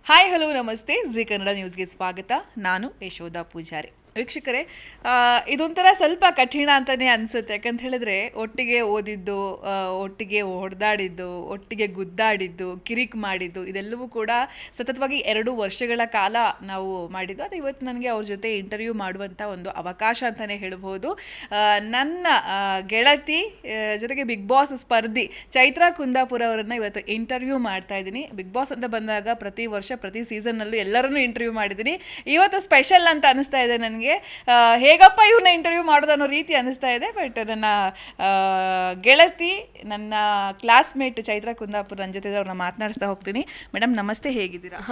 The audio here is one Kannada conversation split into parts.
ಹಾಯ್ ಹಲೋ ನಮಸ್ತೆ ಜಿ ಕನ್ನಡ ನ್ಯೂಸ್ಗೆ ಸ್ವಾಗತ. ನಾನು ಯಶೋಧ ಪೂಜಾರಿ. ವೀಕ್ಷಕರೇ, ಇದೊಂಥರ ಸ್ವಲ್ಪ ಕಠಿಣ ಅಂತಲೇ ಅನಿಸುತ್ತೆ. ಯಾಕಂತ ಹೇಳಿದ್ರೆ ಒಟ್ಟಿಗೆ ಓದಿದ್ದು, ಒಟ್ಟಿಗೆ ಹೊಡೆದಾಡಿದ್ದು, ಒಟ್ಟಿಗೆ ಗುದ್ದಾಡಿದ್ದು, ಕಿರಿಕ್ ಮಾಡಿದ್ದು, ಇದೆಲ್ಲವೂ ಕೂಡ ಸತತವಾಗಿ 2 ವರ್ಷಗಳ ಕಾಲ ನಾವು ಮಾಡಿದ್ದು. ಅದು ಇವತ್ತು ನನಗೆ ಅವ್ರ ಜೊತೆ ಇಂಟರ್ವ್ಯೂ ಮಾಡುವಂಥ ಒಂದು ಅವಕಾಶ ಅಂತಲೇ ಹೇಳ್ಬೋದು. ನನ್ನ ಗೆಳತಿ ಜೊತೆಗೆ ಬಿಗ್ ಬಾಸ್ ಸ್ಪರ್ಧಿ ಚೈತ್ರಾ ಕುಂದಾಪುರ ಅವರನ್ನು ಇವತ್ತು ಇಂಟರ್ವ್ಯೂ ಮಾಡ್ತಾ ಇದ್ದೀನಿ. ಬಿಗ್ ಬಾಸ್ ಅಂತ ಬಂದಾಗ ಪ್ರತಿ ವರ್ಷ ಪ್ರತಿ ಸೀಸನ್ನಲ್ಲೂ ಎಲ್ಲರನ್ನೂ ಇಂಟರ್ವ್ಯೂ ಮಾಡಿದ್ದೀನಿ. ಇವತ್ತು ಸ್ಪೆಷಲ್ ಅಂತ ಅನಿಸ್ತಾ ಇದೆ ನನಗೆ. ಹೇಗಪ್ಪ ಇವ್ರನ್ನ ಇಂಟರ್ವ್ಯೂ ಮಾಡೋದು ಅನ್ನೋ ರೀತಿ ಅನಿಸ್ತಾ ಇದೆ. ಬಟ್ ನನ್ನ ಗೆಳತಿ, ನನ್ನ ಕ್ಲಾಸ್ಮೇಟ್ ಚೈತ್ರಾ ಕುಂದಾಪುರ ನನ್ನ ಜೊತೆ ಅವ್ರನ್ನ ಮಾತನಾಡಿಸ್ತಾ ಹೋಗ್ತೀನಿ. ಮೇಡಮ್ ನಮಸ್ತೆ, ಹೇಗಿದ್ದೀರಾ?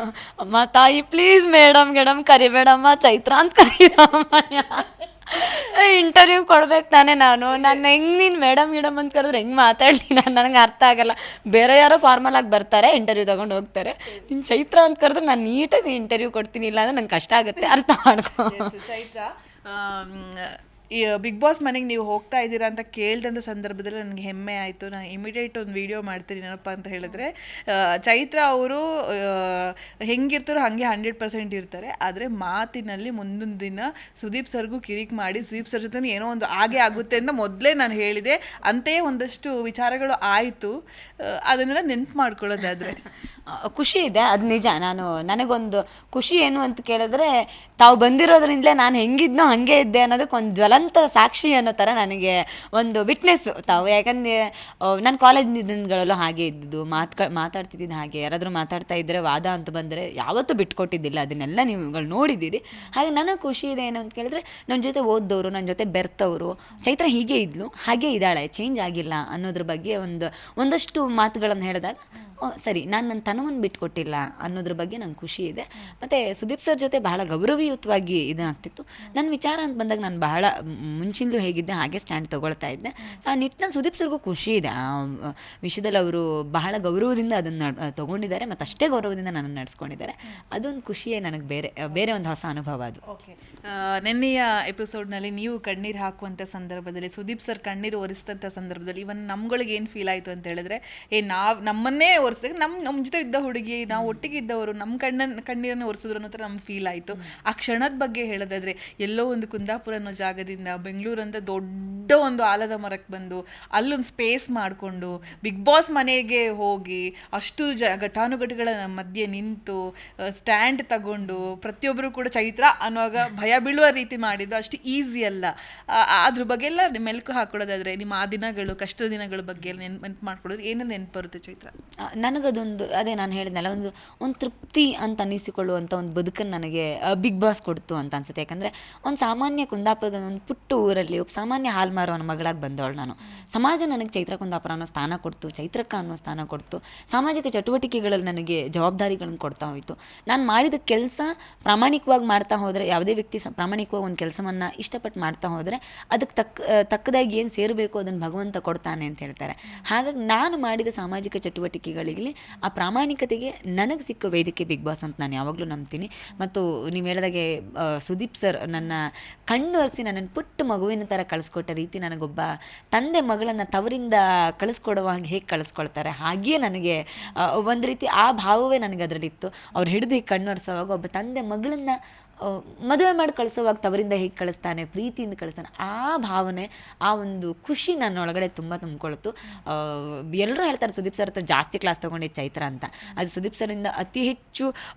ಅಮ್ಮ ತಾಯಿ ಪ್ಲೀಸ್ ಮೇಡಮ್ ಕರಿಬೇಡಮ್ಮ, ಚೈತ್ರ ಅಂತ ಕರೀರಮ್ಮ. ಇಂಟರ್ವ್ಯೂ ಕೊಡ್ಬೇಕು ತಾನೇ ನಾನು ಹೆಂಗೆ ನೀನು ಮೇಡಮ್ ಅಂತ ಕರೆದ್ರೆ ಹೆಂಗೆ ಮಾತಾಡಲಿ ನನಗೆ ಅರ್ಥ ಆಗಲ್ಲ. ಬೇರೆ ಯಾರೋ ಫಾರ್ಮಲ್ ಆಗಿ ಬರ್ತಾರೆ, ಇಂಟರ್ವ್ಯೂ ತೊಗೊಂಡು ಹೋಗ್ತಾರೆ. ನೀನು ಚೈತ್ರ ಅಂತ ಕರೆದ್ರೆ ನಾನು ನೀಟಾಗಿ ಇಂಟರ್ವ್ಯೂ ಕೊಡ್ತೀನಿ, ಇಲ್ಲ ಅಂದರೆ ನಂಗೆ ಕಷ್ಟ ಆಗುತ್ತೆ, ಅರ್ಥ ಮಾಡ್ಕೊ. ಚೈತ್ರ, ಈ ಬಿಗ್ ಬಾಸ್ ಮನೆಗೆ ನೀವು ಹೋಗ್ತಾ ಇದ್ದೀರಾ ಅಂತ ಕೇಳಿದಂಥ ಸಂದರ್ಭದಲ್ಲಿ ನನಗೆ ಹೆಮ್ಮೆ ಆಯಿತು. ನಾನು ಇಮಿಡಿಯೇಟ್ ಒಂದು ವಿಡಿಯೋ ಮಾಡ್ತೀನಿ. ಏನಪ್ಪ ಅಂತ ಹೇಳಿದ್ರೆ, ಚೈತ್ರ ಅವರು ಹೆಂಗಿರ್ತಾರೋ ಹಾಗೆ 100% ಇರ್ತಾರೆ. ಆದರೆ ಮಾತಿನಲ್ಲಿ ಮುಂದೊಂದು ದಿನ ಸುದೀಪ್ ಸರ್ಗೂ ಕಿರಿಕ್ ಮಾಡಿ ಸುದೀಪ್ ಸರ್ ಜೊತೆ ಏನೋ ಒಂದು ಆಗೇ ಆಗುತ್ತೆ ಅಂತ ಮೊದಲೇ ನಾನು ಹೇಳಿದೆ. ಅಂತೆಯೇ ಒಂದಷ್ಟು ವಿಚಾರಗಳು ಆಯಿತು. ಅದನ್ನೆಲ್ಲ ನೆನ್ಪು ಮಾಡ್ಕೊಳ್ಳೋದಾದರೆ ಖುಷಿ ಇದೆ, ಅದು ನಿಜ. ನನಗೊಂದು ಖುಷಿ ಏನು ಅಂತ ಕೇಳಿದ್ರೆ, ತಾವು ಬಂದಿರೋದ್ರಿಂದಲೇ ನಾನು ಹೆಂಗಿದ್ನೋ ಹಾಗೆ ಇದ್ದೆ ಅನ್ನೋದಕ್ಕೆ ಒಂದು ಜ್ವಲಂತ ಸಾಕ್ಷಿ ಅನ್ನೋ ಥರ ನನಗೆ ಒಂದು ವಿಟ್ನೆಸ್ಸು ತಾವು. ಯಾಕಂದರೆ ನಾನು ಕಾಲೇಜ್ ದಿನಗಳಲ್ಲೂ ಹಾಗೆ ಇದ್ದಿದ್ದು, ಮಾತಾಡ್ತಿದ್ದು ಹಾಗೆ. ಯಾರಾದರೂ ಮಾತಾಡ್ತಾ ಇದ್ದರೆ ವಾದ ಅಂತ ಬಂದರೆ ಯಾವತ್ತೂ ಬಿಟ್ಕೊಟ್ಟಿದ್ದಿಲ್ಲ. ಅದನ್ನೆಲ್ಲ ನೀವುಗಳು ನೋಡಿದ್ದೀರಿ. ಹಾಗೆ ನನಗೆ ಖುಷಿ ಇದೆ ಏನು ಅಂತ ಕೇಳಿದ್ರೆ, ನನ್ನ ಜೊತೆ ಓದ್ದವರು, ನನ್ನ ಜೊತೆ ಬೆರ್ತವರು, ಚೈತ್ರ ಹೀಗೆ ಇದ್ಲು ಹಾಗೆ ಇದ್ದಾಳೆ, ಚೇಂಜ್ ಆಗಿಲ್ಲ ಅನ್ನೋದ್ರ ಬಗ್ಗೆ ಒಂದಷ್ಟು ಮಾತುಗಳನ್ನು ಹೇಳಿದಾಗ ಸರಿ, ನಾನು ನನ್ನ ತನವನ್ನು ಬಿಟ್ಕೊಟ್ಟಿಲ್ಲ ಅನ್ನೋದ್ರ ಬಗ್ಗೆ ನಂಗೆ ಖುಷಿ ಇದೆ. ಮತ್ತು ಸುದೀಪ್ ಸರ್ ಜೊತೆ ಬಹಳ ಗೌರವಯುತವಾಗಿ ಇದಾಗ್ತಿತ್ತು. ನನ್ನ ವಿಚಾರ ಅಂತ ಬಂದಾಗ ನಾನು ಬಹಳ ಮುಂಚಿಂದಲೂ ಹೇಗಿದ್ದೆ ಹಾಗೆ ಸ್ಟ್ಯಾಂಡ್ ತೊಗೊಳ್ತಾ ಇದ್ದೆ. ಸೊ ಆ ನಿಟ್ಟಿನಲ್ಲಿ ಸುದೀಪ್ ಸರ್ಗೂ ಖುಷಿ ಇದೆ. ಆ ವಿಷಯದಲ್ಲಿ ಅವರು ಬಹಳ ಗೌರವದಿಂದ ಅದನ್ನು ತೊಗೊಂಡಿದ್ದಾರೆ, ಮತ್ತು ಅಷ್ಟೇ ಗೌರವದಿಂದ ನನ್ನನ್ನು ನಡೆಸ್ಕೊಂಡಿದ್ದಾರೆ. ಅದೊಂದು ಖುಷಿಯೇ ನನಗೆ ಬೇರೆ ಒಂದು ಹೊಸ ಅನುಭವ ಅದು. ಓಕೆ, ನೆನ್ನೆಯ ಎಪಿಸೋಡ್ನಲ್ಲಿ ನೀವು ಕಣ್ಣೀರು ಹಾಕುವಂಥ ಸಂದರ್ಭದಲ್ಲಿ, ಸುದೀಪ್ ಸರ್ ಕಣ್ಣೀರು ಒರೆಸಿದಂಥ ಸಂದರ್ಭದಲ್ಲಿ ಇವನ್ ನಮ್ಗಳಿಗೆ ಏನು ಫೀಲ್ ಆಯಿತು ಅಂತ ಹೇಳಿದ್ರೆ, ನಮ್ಮನ್ನೇ ಒರೆಸಿದಾಗ ನಮ್ಮ ಜೊತೆ ಇದ್ದ ಹುಡುಗಿ, ನಾವು ಒಟ್ಟಿಗೆ ಇದ್ದವರು ನಮ್ಮ ಕಣ್ಣೀರನ್ನು ಒರೆಸಿದ್ರು ಅನ್ನೋ ಥರ ನಮ್ಗೆ ಫೀಲ್ ಆಯಿತು. ಆ ಕ್ಷಣದ ಬಗ್ಗೆ ಹೇಳೋದಾದರೆ, ಎಲ್ಲೋ ಒಂದು ಕುಂದಾಪುರ ಅನ್ನೋ ಜಾಗದಿಂದ ಬೆಂಗಳೂರಂತ ದೊಡ್ಡ ಒಂದು ಆಲದ ಮರಕ್ಕೆ ಬಂದು ಅಲ್ಲೊಂದು ಸ್ಪೇಸ್ ಮಾಡಿಕೊಂಡು ಬಿಗ್ ಬಾಸ್ ಮನೆಗೆ ಹೋಗಿ ಅಷ್ಟು ಘಟಾನುಘಟಿಗಳ ಮಧ್ಯೆ ನಿಂತು ಸ್ಟ್ಯಾಂಡ್ ತಗೊಂಡು ಪ್ರತಿಯೊಬ್ಬರು ಕೂಡ ಚೈತ್ರ ಅನ್ನುವಾಗ ಭಯ ಬೀಳುವ ರೀತಿ ಮಾಡಿದ್ದು ಅಷ್ಟು ಈಸಿ ಅಲ್ಲ. ಅದ್ರ ಬಗ್ಗೆ ಎಲ್ಲ ಮೆಲುಕು ಹಾಕೊಳ್ಳೋದಾದರೆ, ನಿಮ್ಮ ಆ ದಿನಗಳು, ಕಷ್ಟದ ದಿನಗಳ ಬಗ್ಗೆ ಎಲ್ಲ ನೆನ್ಪು ಮಾಡ್ಕೊಳ್ಳೋದು ಏನೆಲ್ಲ ನೆನಪು ಬರುತ್ತೆ ಚೈತ್ರ? ನನಗದೊಂದು ಅದೇ ನಾನು ಹೇಳಿದ್ನಲ್ಲ, ಒಂದು ತೃಪ್ತಿ ಅಂತ ಅನ್ನಿಸಿಕೊಳ್ಳುವಂಥ ಒಂದು ಬದುಕನ್ನು ನನಗೆ ಬಿಗ್ ಬಾಸ್ ಕೊಡ್ತು ಅಂತ ಅನ್ಸುತ್ತೆ. ಯಾಕಂದರೆ ಒಂದು ಸಾಮಾನ್ಯ ಕುಂದಾಪುರದ ಒಂದು ಪುಟ್ಟ ಊರಲ್ಲಿ ಒಬ್ಬ ಸಾಮಾನ್ಯ ಹಾಲು ಮಾರೋನ ಮಗಳಾಗಿ ಬಂದವಳು ನಾನು. ಸಮಾಜ ನನಗೆ ಚೈತ್ರ ಕುಂದಾಪುರ ಅನ್ನೋ ಸ್ಥಾನ ಕೊಡ್ತು, ಚೈತ್ರಕ್ಕ ಅನ್ನೋ ಸ್ಥಾನ ಕೊಡ್ತು. ಸಾಮಾಜಿಕ ಚಟುವಟಿಕೆಗಳಲ್ಲಿ ನನಗೆ ಜವಾಬ್ದಾರಿಗಳನ್ನು ಕೊಡ್ತಾ ಹೋಯಿತು. ನಾನು ಮಾಡಿದ ಕೆಲಸ ಪ್ರಾಮಾಣಿಕವಾಗಿ ಮಾಡ್ತಾ ಹೋದರೆ, ಯಾವುದೇ ವ್ಯಕ್ತಿ ಪ್ರಾಮಾಣಿಕವಾಗಿ ಒಂದು ಕೆಲಸವನ್ನು ಇಷ್ಟಪಟ್ಟು ಮಾಡ್ತಾ ಹೋದರೆ ಅದಕ್ಕೆ ತಕ್ಕದಾಗಿ ಏನು ಸೇರಬೇಕು ಅದನ್ನು ಭಗವಂತ ಕೊಡ್ತಾನೆ ಅಂತ ಹೇಳ್ತಾರೆ. ಹಾಗಾಗಿ ನಾನು ಮಾಡಿದ ಸಾಮಾಜಿಕ ಚಟುವಟಿಕೆಗಳಿಗೆ ಆ ಪ್ರಾಮಾಣಿಕತೆಗೆ ನನಗೆ ಸಿಕ್ಕ ವೇದಿಕೆ ಬಿಗ್ ಬಾಸ್ ಅಂತ ನಾನು ಯಾವಾಗಲೂ ನಂಬ್ತೀನಿ. ಮತ್ತು ನೀವು ಹೇಳಿದಾಗೆ ಸುದೀಪ್ ಸರ್ ನನ್ನ ಕಣ್ಣು ಹರಿಸಿ ನನ್ನನ್ನು ಪುಟ್ಟ ಮಗುವಿನ ಥರ ಕಳಿಸ್ಕೊಟ್ಟ ರೀತಿ, ನನಗೊಬ್ಬ ತಂದೆ ಮಗಳನ್ನು ತವರಿಂದ ಕಳಿಸ್ಕೊಡುವಾಗ ಹೇಗೆ ಕಳಿಸ್ಕೊಳ್ತಾರೆ ಹಾಗೆಯೇ ನನಗೆ ಒಂದು ರೀತಿ ಆ ಭಾವವೇ ನನಗೆ ಅದರಲ್ಲಿತ್ತು. ಅವ್ರು ಹಿಡಿದು ಈ ಕಣ್ಣು ಹರಿಸೋವಾಗ ಒಬ್ಬ ತಂದೆ ಮಗಳನ್ನು ಮದುವೆ ಮಾಡಿ ಕಳಿಸೋವಾಗ ತವರಿಂದ ಹೇಗೆ ಕಳಿಸ್ತಾನೆ, ಪ್ರೀತಿಯಿಂದ ಕಳಿಸ್ತಾನೆ, ಆ ಭಾವನೆ, ಆ ಒಂದು ಖುಷಿ ನನ್ನ ಒಳಗಡೆ ತುಂಬ ತುಂಬಿಕೊಳ್ತು. ಎಲ್ಲರೂ ಹೇಳ್ತಾರೆ ಸುದೀಪ್ ಸರ್ ಹತ್ರ ಜಾಸ್ತಿ ಕ್ಲಾಸ್ ತೊಗೊಂಡಿದ್ದು ಚೈತ್ರ ಅಂತ. ಅದು ಸುದೀಪ್ ಸರಿಂದ ಅತಿ ಹೆಚ್ಚು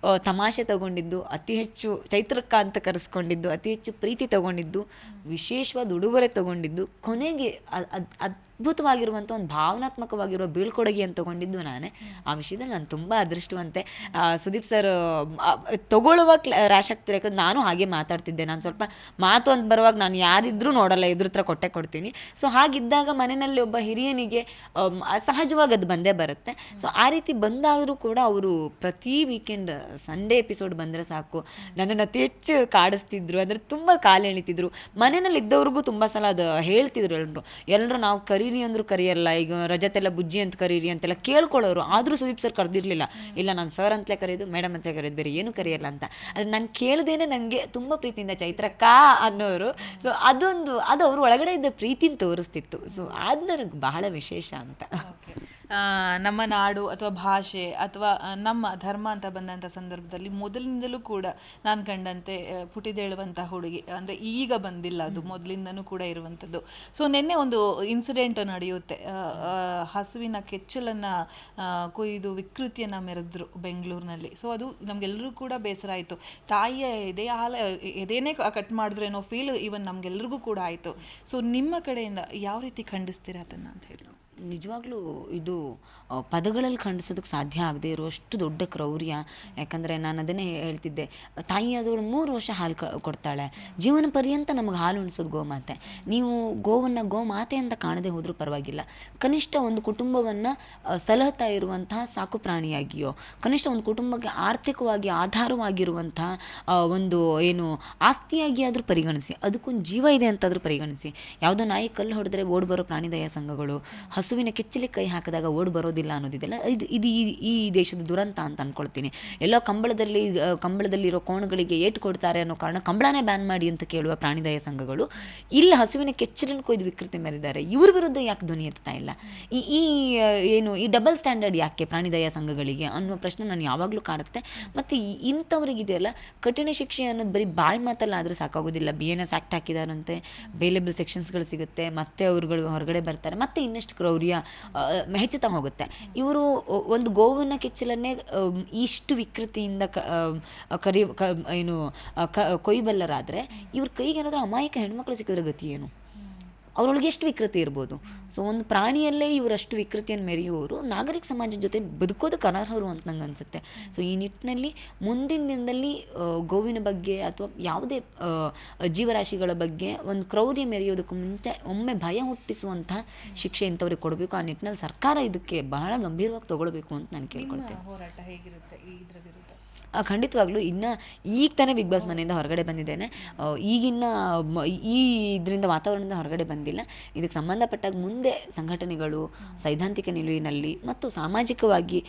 ತಮಾಷೆ ತೊಗೊಂಡಿದ್ದು, ಅತಿ ಹೆಚ್ಚು ಚೈತ್ರಕ್ಕ ಅಂತ ಕರೆಸ್ಕೊಂಡಿದ್ದು, ಅತಿ ಹೆಚ್ಚು ಪ್ರೀತಿ ತೊಗೊಂಡಿದ್ದು, ವಿಶೇಷವಾದ ಉಡುಗೊರೆ ತೊಗೊಂಡಿದ್ದು, ಕೊನೆಗೆ ಅದ್ಭುತವಾಗಿರುವಂಥ ಒಂದು ಭಾವನಾತ್ಮಕವಾಗಿರುವ ಬೀಳ್ಕೊಡುಗೆ ಅಂತ ತೊಗೊಂಡಿದ್ದು ನಾನೇ. ಆ ವಿಷಯದಲ್ಲಿ ನಾನು ತುಂಬ ಅದೃಷ್ಟವಂತೆ. ಸುದೀಪ್ ಸರ್ ತೊಗೊಳ್ಳುವ ರ್ಯಾಶ್ ಆಗ್ತಿರೋ, ಯಾಕಂದ್ರೆ ನಾನು ಹಾಗೆ ಮಾತಾಡ್ತಿದ್ದೆ. ನಾನು ಸ್ವಲ್ಪ ಮಾತು ಅಂತ ಬರುವಾಗ ನಾನು ಯಾರಿದ್ರೂ ನೋಡಲ್ಲ, ಎದುರು ಹತ್ರ ಕೊಡ್ತೀನಿ. ಸೊ ಹಾಗಿದ್ದಾಗ ಮನೆಯಲ್ಲಿ ಒಬ್ಬ ಹಿರಿಯನಿಗೆ ಸಹಜವಾಗಿ ಅದು ಬಂದೇ ಬರುತ್ತೆ. ಸೊ ಆ ರೀತಿ ಬಂದಾದರೂ ಕೂಡ ಅವರು ಪ್ರತಿ ವೀಕೆಂಡ್ ಸಂಡೇ ಎಪಿಸೋಡ್ ಬಂದರೆ ಸಾಕು ನನ್ನನ್ನು ಅತಿ ಹೆಚ್ಚು ಕಾಡಿಸ್ತಿದ್ರು. ಅಂದರೆ ತುಂಬ ಕಾಲು ಎಳಿತಿದ್ರು. ಮನೆಯಲ್ಲಿ ಇದ್ದವ್ರಿಗೂ ತುಂಬ ಸಲ ಅದು ಹೇಳ್ತಿದ್ರು. ಎಲ್ಲರೂ ನಾವು ಕರೀರಿ ಅಂದರೂ ಕರೆಯಲ್ಲ, ಈಗ ರಜತೆಲ್ಲ ಬುಜ್ಜಿ ಅಂತ ಕರೀರಿ ಅಂತೆಲ್ಲ ಕೇಳ್ಕೊಳ್ಳೋರು. ಆದರೂ ಸುದೀಪ್ ಸರ್ ಕರೆದಿರಲಿಲ್ಲ. ಇಲ್ಲ, ನಾನು ಸರ್ ಅಂತಲೇ ಕರೆಯೋದು, ಮೇಡಮ್ ಅಂತಲೇ ಕರೆಯೋದು, ಬೇರೆ ಏನೂ ಕರೆಯಲ್ಲ ಅಂತ. ಅದು ನಾನು ಕೇಳ್ದೇನೆ ನನಗೆ ತುಂಬ ಪ್ರೀತಿಯಿಂದ ಚೈತ್ರಕ್ಕ ಅನ್ನೋರು. ಸೊ ಅದು ಅವ್ರ ಒಳಗಡೆ ಇದ್ದ ಪ್ರೀತಿನ ತೋರಿಸ್ತಿತ್ತು. ಸೊ ಅದು ನನಗೆ ಬಹಳ ವಿಶೇಷ ಅಂತ. ನಮ್ಮ ನಾಡು ಅಥವಾ ಭಾಷೆ ಅಥವಾ ನಮ್ಮ ಧರ್ಮ ಅಂತ ಬಂದಂಥ ಸಂದರ್ಭದಲ್ಲಿ ಮೊದಲಿನಿಂದಲೂ ಕೂಡ ನಾನು ಕಂಡಂತೆ ಪುಟಿದೇಳುವಂಥ ಹುಡುಗಿ, ಅಂದರೆ ಈಗ ಬಂದಿಲ್ಲ, ಅದು ಮೊದಲಿಂದನೂ ಕೂಡ ಇರುವಂಥದ್ದು. ಸೊ ನಿನ್ನೆ ಒಂದು ಇನ್ಸಿಡೆಂಟ್ ನಡೆಯುತ್ತೆ. ಹಸುವಿನ ಕೆಚ್ಚಲನ್ನು ಕೊಯ್ದು ವಿಕೃತಿಯನ್ನು ಮೆರೆದ್ರು ಬೆಂಗಳೂರಿನಲ್ಲಿ. ಸೊ ಅದು ನಮಗೆಲ್ಲರೂ ಕೂಡ ಬೇಸರ ಆಯಿತು. ತಾಯಿಯ ಎದೇನೇ ಕಟ್ ಮಾಡಿದ್ರು ಏನೋ ಫೀಲ್ ಈವನ್ ನಮಗೆಲ್ರಿಗೂ ಕೂಡ ಆಯಿತು. ಸೊ ನಿಮ್ಮ ಕಡೆಯಿಂದ ಯಾವ ರೀತಿ ಖಂಡಿಸ್ತೀರಾ ಅದನ್ನು ಅಂತ ಹೇಳಿ? ನಿಜವಾಗ್ಲೂ ಇದು ಪದಗಳಲ್ಲಿ ಖಂಡಿಸೋದಕ್ಕೆ ಸಾಧ್ಯ ಆಗದೆ ಇರುವಷ್ಟು ದೊಡ್ಡ ಕ್ರೌರ್ಯ. ಯಾಕಂದರೆ ನಾನು ಅದನ್ನೇ ಹೇಳ್ತಿದ್ದೆ, ತಾಯಿಯಾದವಳು 3 ವರ್ಷ ಹಾಲು ಕೊಡ್ತಾಳೆ, ಜೀವನ ಪರ್ಯಂತ ನಮಗೆ ಹಾಲು ಉಣಿಸೋದು ಗೋಮಾತೆ. ನೀವು ಗೋವನ್ನು ಗೋಮಾತೆ ಅಂತ ಕಾಣದೇ ಹೋದರೂ ಪರವಾಗಿಲ್ಲ, ಕನಿಷ್ಠ ಒಂದು ಕುಟುಂಬವನ್ನು ಸಲಹುತ್ತಾ ಇರುವಂತಹ ಸಾಕು ಪ್ರಾಣಿಯಾಗಿಯೋ, ಕನಿಷ್ಠ ಒಂದು ಕುಟುಂಬಕ್ಕೆ ಆರ್ಥಿಕವಾಗಿ ಆಧಾರವಾಗಿರುವಂತಹ ಒಂದು ಏನು ಆಸ್ತಿಯಾಗಿ ಆದರೂ ಪರಿಗಣಿಸಿ, ಅದಕ್ಕೊಂದು ಜೀವ ಇದೆ ಅಂತಾದರೂ ಪರಿಗಣಿಸಿ. ಯಾವುದೋ ನಾಯಿ ಕಲ್ಲು ಹೊಡೆದ್ರೆ ಓಡಿ ಬರೋ ಪ್ರಾಣಿದಯ ಸಂಘಗಳು, ಹಸುವಿನ ಕೆಚ್ಚಲಿಗೆ ಕೈ ಹಾಕಿದಾಗ ಓಡಿ ಬರೋದಿಲ್ಲ ಅನ್ನೋದಿದೆಲ್ಲ ಇದು ಈ ದೇಶದ ದುರಂತ ಅಂತ ಅಂದ್ಕೊಳ್ತೀನಿ. ಎಲ್ಲೋ ಕಂಬಳದಲ್ಲಿರೋ ಕೋಣಗಳಿಗೆ ಏಟು ಕೊಡ್ತಾರೆ ಅನ್ನೋ ಕಾರಣ ಕಂಬಳನೇ ಬ್ಯಾನ್ ಮಾಡಿ ಅಂತ ಕೇಳುವ ಪ್ರಾಣಿದಯ ಸಂಘಗಳು ಇಲ್ಲಿ ಹಸುವಿನ ಕೆಚ್ಚಲನ್ನು ಕೊಯ್ದು ವಿಕೃತಿ ಮೆರೆದಿದ್ದಾರೆ. ಇವ್ರ ವಿರುದ್ಧ ಯಾಕೆ ಧ್ವನಿ ಎತ್ತಾ ಇಲ್ಲ? ಈ ಡಬಲ್ ಸ್ಟ್ಯಾಂಡರ್ಡ್ ಯಾಕೆ ಪ್ರಾಣಿದಯ ಸಂಘಗಳಿಗೆ ಅನ್ನುವ ಪ್ರಶ್ನೆ ನಾನು ಯಾವಾಗಲೂ ಕಾಡುತ್ತೆ. ಮತ್ತು ಇಂಥವ್ರಿಗಿದೆಯಲ್ಲ, ಕಠಿಣ ಶಿಕ್ಷೆ ಅನ್ನೋದು ಬರೀ ಬಾಯಿ ಮಾತಲ್ಲ ಆದರೆ ಸಾಕಾಗೋದಿಲ್ಲ. BNS ಆ್ಯಕ್ಟ್ ಹಾಕಿದಾರಂತೆ, ಬೇಲೇಬಲ್ ಸೆಕ್ಷನ್ಸ್ಗಳು ಸಿಗುತ್ತೆ, ಮತ್ತೆ ಅವ್ರುಗಳು ಹೊರಗಡೆ ಬರ್ತಾರೆ, ಮತ್ತೆ ಇನ್ನಷ್ಟು ಕ್ರೌರ್ಯ ಹೆಚ್ಚುತ್ತಾ ಹೋಗುತ್ತೆ. ಇವರು ಒಂದು ಗೋವಿನ ಕೆಚ್ಚಲನ್ನೇ ಇಷ್ಟು ವಿಕೃತಿಯಿಂದ ಕೊಯ್ಬಲ್ಲರಾದರೆ ಇವ್ರ ಕೈಗೆ ಏನಾದರೂ ಅಮಾಯಕ ಹೆಣ್ಮಕ್ಳು ಸಿಕ್ಕಿದ್ರೆ ಗತಿ ಏನು? ಅವರೊಳಗೆ ಎಷ್ಟು ವಿಕೃತಿ ಇರ್ಬೋದು? ಸೊ ಒಂದು ಪ್ರಾಣಿಯಲ್ಲೇ ಇವರಷ್ಟು ವಿಕೃತಿಯನ್ನು ಮೆರೆಯುವವರು ನಾಗರಿಕ ಸಮಾಜದ ಜೊತೆ ಬದುಕೋದಕ್ಕೆ ಅನರ್ಹರು ಅಂತ ನಂಗೆ ಅನಿಸುತ್ತೆ. ಸೊ ಈ ನಿಟ್ಟಿನಲ್ಲಿ ಮುಂದಿನ ದಿನದಲ್ಲಿ ಗೋವಿನ ಬಗ್ಗೆ ಅಥವಾ ಯಾವುದೇ ಜೀವರಾಶಿಗಳ ಬಗ್ಗೆ ಒಂದು ಕ್ರೌರ್ಯ ಮೆರೆಯೋದಕ್ಕೂ ಮುಂಚೆ ಒಮ್ಮೆ ಭಯ ಹುಟ್ಟಿಸುವಂತಹ ಶಿಕ್ಷೆ ಇಂಥವ್ರಿಗೆ ಕೊಡಬೇಕು. ಆ ನಿಟ್ಟಿನಲ್ಲಿ ಸರ್ಕಾರ ಇದಕ್ಕೆ ಬಹಳ ಗಂಭೀರವಾಗಿ ತಗೊಳ್ಬೇಕು ಅಂತ ನಾನು ಕೇಳ್ಕೊಳ್ತೇನೆ. ಹೋರಾಟ ಹೇಗಿರುತ್ತೆ ಇದರ ವಿರುದ್ಧ? ಖಂಡಿತವಾಗ್ಲೂ ಈಗ ತಾನೇ ಬಿಗ್ ಬಾಸ್ ಮನೆಯಿಂದ ಹೊರಗಡೆ ಬಂದಿದ್ದೇನೆ. ಈ ಇದರಿಂದ ವಾತಾವರಣದಿಂದ ಹೊರಗಡೆ ಬಂದಿಲ್ಲ. ಇದಕ್ಕೆ ಸಂಬಂಧಪಟ್ಟಾಗ ಮುಂದೆ ಸಂಘಟನೆಗಳು ಸೈದ್ಧಾಂತಿಕ ನಿಲುವಿನಲ್ಲಿ ಮತ್ತು ಸಾಮಾಜಿಕವಾಗಿ